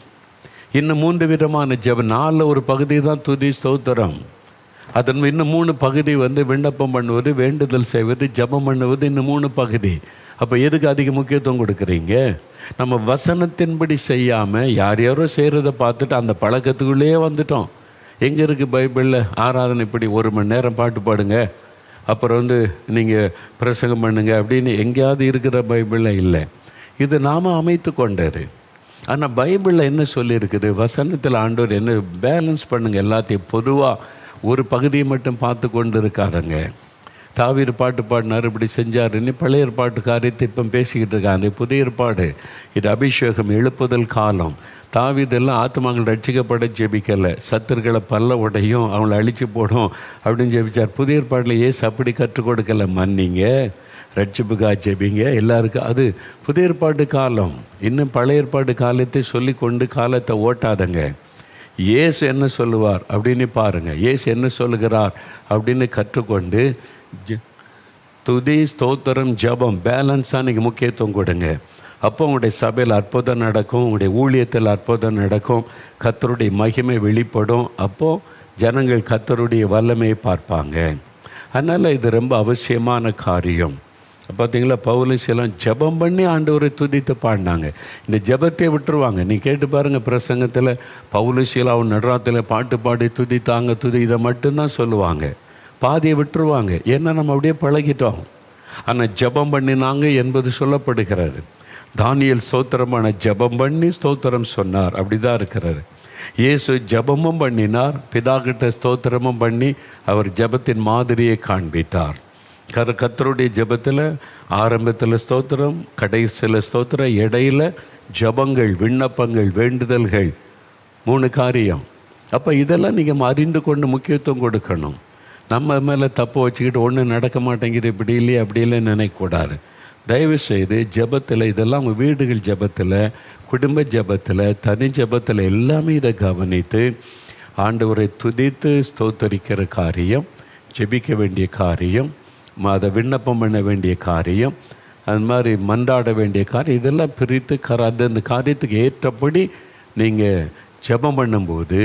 இன்னும் 3 விதமான ஜெபம். 4 ஒரு பகுதி தான் துதி ஸ்தோத்திரம். அதன் இன்னும் 3 பகுதி விண்ணப்பம் பண்ணுவது, வேண்டுதல் செய்வது, ஜெபம் பண்ணுவது, இன்னும் 3 பகுதி. அப்போ எதுக்கு அதிக முக்கியத்துவம் கொடுக்குறீங்க? நம்ம வசனத்தின்படி செய்யாமல் யாரோ செய்கிறத பார்த்துட்டு அந்த பழக்கத்துக்குள்ளேயே வந்துட்டோம். எங்கே இருக்குது பைபிளில் ஆராதனை இப்படி 1 மணி நேரம் பாட்டு பாடுங்க, அப்புறம் நீங்கள் பிரசங்கம் பண்ணுங்க அப்படின்னு எங்கேயாவது இருக்கிற பைபிளில் இல்லை. இது நாம் அமைத்து கொண்டாரு. ஆனால் பைபிளில் என்ன சொல்லியிருக்குது? வசனத்தில் ஆண்டவர் என்ன பேலன்ஸ் பண்ணுங்கள் எல்லாத்தையும். பொதுவாக ஒரு பகுதியை மட்டும் பார்த்து கொண்டு இருக்காருங்க. தாவீது பாட்டு பாடினார், இப்படி செஞ்சாருன்னு பழைய ஏற்பாட்டு காரியத்தை இப்போ பேசிக்கிட்டு இருக்காங்க. புதிய ஏற்பாடு இது அபிஷேகம், எழுப்புதல் காலம். தாவீதெல்லாம் ஆத்மாக்கள் ரட்சிக்கப்பட ஜெபிக்கலை, சத்துருக்களை பல்ல உடையும் அவங்கள அழித்து போடும் அப்படின்னு ஜெபிச்சார். புதிய ஏற்பாட்டில் ஏசு அப்படி கற்றுக் கொடுக்கலை. மன்னிங்க, ரட்சிப்புக்காக ஜெபிங்க எல்லாருக்கும். அது புதிய ஏற்பாடு காலம். இன்னும் பழைய ஏற்பாடு காலத்தை சொல்லி கொண்டு காலத்தை ஓட்டாதங்க. இயேசு என்ன சொல்லுவார் அப்படின்னு பாருங்கள். இயேசு என்ன சொல்லுகிறார் அப்படின்னு கற்றுக்கொண்டு துதி ஸ்தோத்திரம் ஜெபம் பேலன்ஸாக நீங்கள் முக்கியத்துவம் கொடுங்க. அப்போ உங்களுடைய சபையில் அற்புதம் நடக்கும், உங்களுடைய ஊழியத்தில் அற்புதம் நடக்கும், கர்த்தருடைய மகிமை வெளிப்படும். அப்போது ஜனங்கள் கர்த்தருடைய வல்லமையை பார்ப்பாங்க. அதனால் இது ரொம்ப அவசியமான காரியம். பார்த்தீங்களா, பவுலசீலாம் ஜெபம் பண்ணி ஆண்டவரை துதித்து பாடினாங்க. இந்த ஜெபத்தை விட்டுருவாங்க. நீ கேட்டு பாருங்கள், பிரசங்கத்தில் பவுலசீலாவும் நடராத்தில் பாட்டு பாடி துதித்தாங்க, இதை மட்டும்தான் சொல்லுவாங்க. பாதியை விட்டுருவாங்க. ஏன்னா நம்ம அப்படியே பழகிட்டோம். ஆனால் ஜெபம் பண்ணினாங்க என்பது சொல்லப்படுகிறது. தானியேல் ஸ்தோத்திரமான ஜெபம் பண்ணி ஸ்தோத்திரம் சொன்னார். அப்படி தான் இருக்கிறார். இயேசு ஜெபமும் பண்ணினார், பிதாகிட்ட ஸ்தோத்திரமும் பண்ணி அவர் ஜெபத்தின் மாதிரியை காண்பித்தார். கர்த்தருடைய ஜெபத்தில் ஆரம்பத்தில் ஸ்தோத்திரம், கடைசியில் ஸ்தோத்திரம், இடையில் ஜெபங்கள், விண்ணப்பங்கள், வேண்டுதல்கள், 3 காரியம். அப்போ இதெல்லாம் நீங்கள் அறிந்து கொண்டு முக்கியத்துவம் கொடுக்கணும். நம்ம மேலே தப்பு வச்சுக்கிட்டு ஒன்றும் நடக்க மாட்டேங்குது, இப்படி இல்லையே அப்படி இல்லைன்னு நினைக்கக்கூடாது. தயவுசெய்து ஜெபத்தில், இதெல்லாம் உங்கள் வீடுகள் ஜெபத்தில், குடும்ப ஜெபத்தில், தனி ஜெபத்தில் எல்லாமே இதை கவனித்து ஆண்டவரை துதித்து ஸ்தோத்தரிக்கிற காரியம், ஜெபிக்க வேண்டிய காரியம், அதை விண்ணப்பம் பண்ண வேண்டிய காரியம், அது மாதிரி மன்றாட வேண்டிய காரியம், இதெல்லாம் பிரித்து அந்த காரியத்துக்கு ஏற்றபடி நீங்கள் ஜெபம் பண்ணும்போது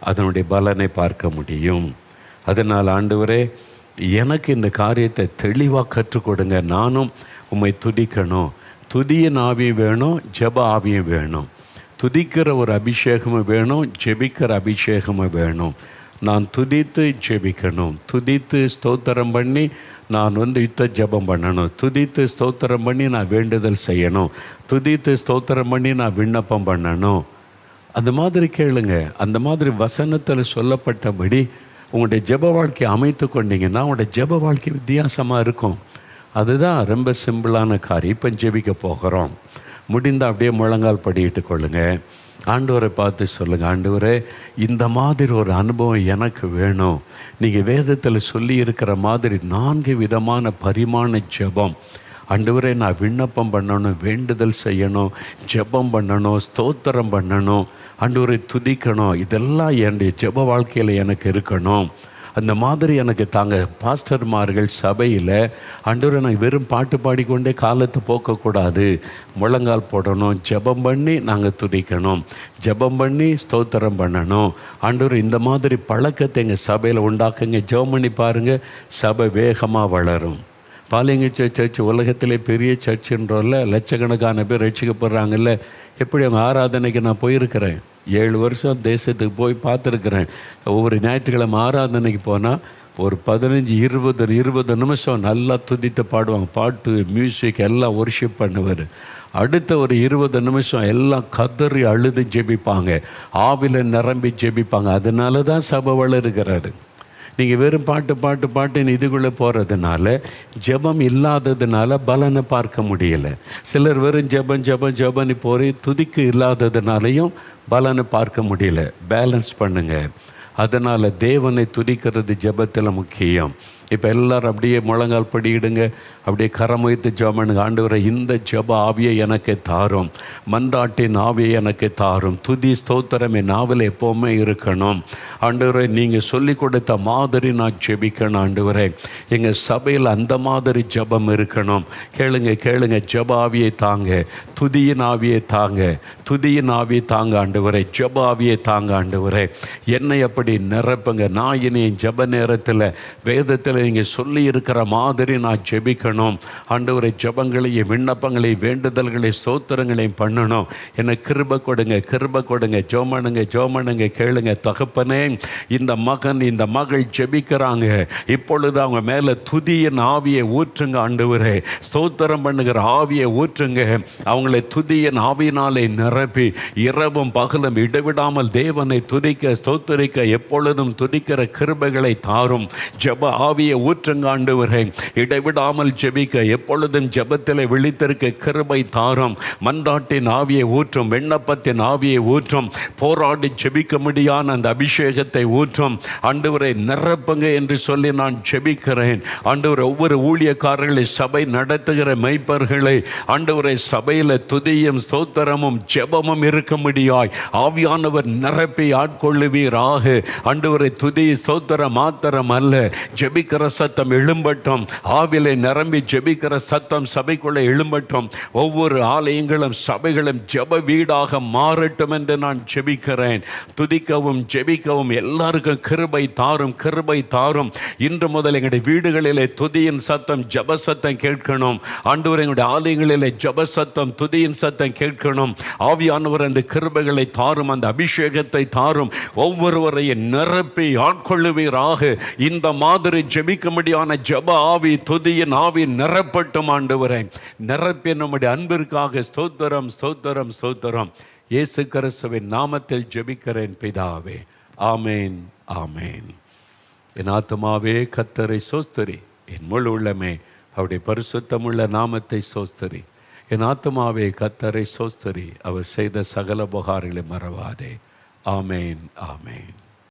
அதனுடைய பலனை பார்க்க முடியும். அதனால் ஆண்டவரே, எனக்கு இந்த காரியத்தை தெளிவாக கற்றுக் கொடுங்க. நானும் உம்மை துதிக்கணும். துதியின் ஆவியும் வேணும், ஜெப ஆவியும் வேணும். துதிக்கிற ஒரு அபிஷேகமும் வேணும், ஜெபிக்கிற அபிஷேகமும் வேணும். நான் துதித்து ஜெபிக்கணும், துதித்து ஸ்தோத்திரம் பண்ணி நான் யுத்த ஜெபம் பண்ணணும், துதித்து ஸ்தோத்திரம் பண்ணி நான் வேண்டுதல் செய்யணும், துதித்து ஸ்தோத்திரம் பண்ணி நான் விண்ணப்பம் பண்ணணும். அந்த மாதிரி கேளுங்க. அந்த மாதிரி வசனத்தில் சொல்லப்பட்டபடி உங்களுடைய ஜெப வாழ்க்கையை அமைத்து கொண்டீங்கன்னா உங்களுடைய ஜெப வாழ்க்கை வித்தியாசமாக இருக்கும். அதுதான் ரொம்ப சிம்பிளான காரியம். இப்போ ஜெபிக்க போகிறோம். முடிந்தால் அப்படியே முழங்கால் படிக்கிட்டு கொள்ளுங்கள். ஆண்டவரை பார்த்து சொல்லுங்கள், ஆண்டவரே, இந்த மாதிரி ஒரு அனுபவம் எனக்கு வேணும். நீங்கள் வேதத்தில் சொல்லி இருக்கிற மாதிரி 4 விதமான பரிமாண ஜெபம். ஆண்டவரே, நான் விண்ணப்பம் பண்ணணும், வேண்டுதல் செய்யணும், ஜெபம் பண்ணணும், ஸ்தோத்திரம் பண்ணணும், ஆண்டவரை துதிக்கணும். இதெல்லாம் என்னுடைய ஜெப வாழ்க்கையில் எனக்கு இருக்கணும். அந்த மாதிரி எனக்கு தாங்க. பாஸ்டர்மார்கள் சபையில் ஆண்டவரை நான் வெறும் பாட்டு பாடிக்கொண்டே காலத்தை போக்கக்கூடாது. முழங்கால் போடணும், ஜெபம் பண்ணி நாங்கள் துதிக்கணும், ஜெபம் பண்ணி ஸ்தோத்திரம் பண்ணணும். ஆண்டவர் இந்த மாதிரி பழக்கத்தை எங்கள் சபையில் உண்டாக்குங்க. ஜெபம் பண்ணி பாருங்கள், சபை வேகமாக வளரும். பாலிங்க சர்ச் உலகத்திலே பெரிய சர்ச்சுன்றோல்ல, லட்சக்கணக்கான பேர் ரட்சிக்கப்படுறாங்கல்ல. எப்படி அவங்க ஆராதனைக்கு நான் போயிருக்கிறேன். 7 வருஷம் தேசத்துக்கு போய் பார்த்துருக்குறேன். ஒவ்வொரு ஞாயிற்றுக்கிழமை ஆராதனைக்கு போனால் ஒரு 15-20 நிமிஷம் நல்லா துதித்து பாடுவாங்க. பாட்டு, மியூசிக் எல்லாம் ஒர்ஷிப் பண்ணுவார். அடுத்த ஒரு 20 நிமிஷம் எல்லாம் கதறி அழுது ஜெபிப்பாங்க, ஆவில நிரம்பி ஜெபிப்பாங்க. அதனால தான் சபை வளருகிறாரு. நீங்கள் வெறும் பாட்டுன்னு இதுக்குள்ளே போகிறதுனால, ஜெபம் இல்லாததுனால பலனை பார்க்க முடியலை. சிலர் வெறும் ஜெபம் போய் துதிக்கு இல்லாததுனாலையும் பலனை பார்க்க முடியல. பேலன்ஸ் பண்ணுங்கள். அதனால் தேவனை துதிக்கிறது ஜெபத்தில் முக்கியம். இப்போ எல்லோரும் அப்படியே முழங்கால் படியிடுங்க, அப்படியே கரம் வைத்து ஜெபம் பண்ணுங்க. ஆண்டவரை, இந்த ஜெப ஆவியை எனக்கு தாரும், மன்றாட்டின் ஆவியை எனக்கு தாரும், துதி ஸ்தோத்திரம் என் நாவில் எப்போவுமே இருக்கணும். ஆண்டவரை, நீங்கள் சொல்லி கொடுத்த மாதிரி நான் ஜெபிக்கணும். ஆண்டவரை, எங்கள் சபையில் அந்த மாதிரி ஜெபம் இருக்கணும். கேளுங்க, ஜெப ஆவியை தாங்க, துதியின் ஆவியை தாங்க, துதியின் ஆவியை தாங்க ஆண்டவரை, ஜெப ஆவியை தாங்க ஆண்டவரை. என்னை அப்படி நிரப்புங்க. நான் இனி ஜெப நேரத்தில் வேதத்தில் நீங்கள் சொல்லி இருக்கிற மாதிரி நான் ஜெபிக்கணும். ஆண்டவரை, ஜெபங்களையும் விண்ணப்பங்களையும் வேண்டுதல்களையும் ஸ்தோத்திரங்களையும் பண்ணணும். எனக்கு கிருபை கொடுங்க. ஜோமனுங்க. கேளுங்க, தகப்பனே, இந்த மகன் இந்த மகள் ஜெபிக்கிறாங்க. இப்பொழுது அவங்க மேலே துதியின் ஆவியை ஊற்றுங்க ஆண்டவரே. ஸ்தோத்திரம் பண்ணுகிற ஆவியை ஊற்றுங்க. அவங்களை துதியின் ஆவியினாலே நிரப்பி இரவும் பகலும் இடைவிடாமல் தேவனை துதிக்க ஸ்தோத்திரிக்க எப்பொழுதும் துதிக்கிற கிருபைகளை தாரும். ஜெப ஆவியை ஊற்றுங்க ஆண்டவரே. இடைவிடாமல் ஜெபிக்க, எப்பொழுதும் ஜெபத்தில் விழித்திருக்க கிருபை தாரும். மன்றாட்டின் ஆவியை ஊற்றும், விண்ணப்பத்தின் ஆவியை ஊற்றும், போராடி ஜெபிக்க முடியாத அந்த அபிஷேகத்தை ஊற்றும். ஆண்டவரை நிரப்புங்க என்று சொல்லி நான் ஜெபிக்கிறேன். ஆண்டவரை, ஒவ்வொரு ஊழியக்காரர்களை, சபை நடத்துகிற மெய்ப்பர்களை ஆண்டவரை, சபையில் துதியும் ஸ்தோத்திரமும் ஜெபமும் இருக்க முடியாய் ஆவியானவர் நிரப்பி ஆட்கொள்ளுவீராக. ஆண்டவரை, துதி ஸ்தோத்திரம் மாத்திரம் அல்ல, ஜெபிக்கிற சத்தம் எழும்பட்டும். ஆவிலை நிரம்பி ஜெபிக்கிற சத்தம் சபைக்குள்ளே எழும்பட்டும். ஒவ்வொரு ஆலயங்களும் சபைகளும் ஜெப வீடாக மாறட்டும் என்று நான் ஜெபிக்கிறேன். துதிக்கவும் ஜெபிக்கவும் எல்லாருக்கும் கிருபை தாரும். இன்று முதல் எங்களுடைய வீடுகளிலே துதியின் சத்தம், ஜெப சத்தம் கேட்கணும். ஆண்டவர், எங்களுடைய ஆலயங்களிலே ஜெப சத்தம், துதியின் சத்தம் கேட்கணும். ஆவியானவர் அந்த கிருபைகளை தாரும், அந்த அபிஷேகத்தை தாரும். ஒவ்வொருவரையும் நிரப்பி ஆட்கொள்ளுவீராக. இந்த மாதிரி ஜெபிக்க முடியான ஜெப ஆவி, துதியின் ஆவி நிரப்பட்டும் ஆண்டவரே. நிரப்பி நம்முடைய அன்பிற்காக ஸ்தோத்திரம். இயேசு கிறிஸ்துவின் நாமத்தில் ஜெபிக்கிறேன் பிதாவே. ஆமேன். என் ஆத்துமாவே கர்த்தரை சோஸ்தரி, என் முழு உள்ளமே அவருடைய பரிசுத்தமுள்ள நாமத்தை சோஸ்தரி. என் ஆத்துமாவே கர்த்தரை சோஸ்தரி, அவர் செய்த சகல உபகாரங்களை மறவாதே. ஆமேன்.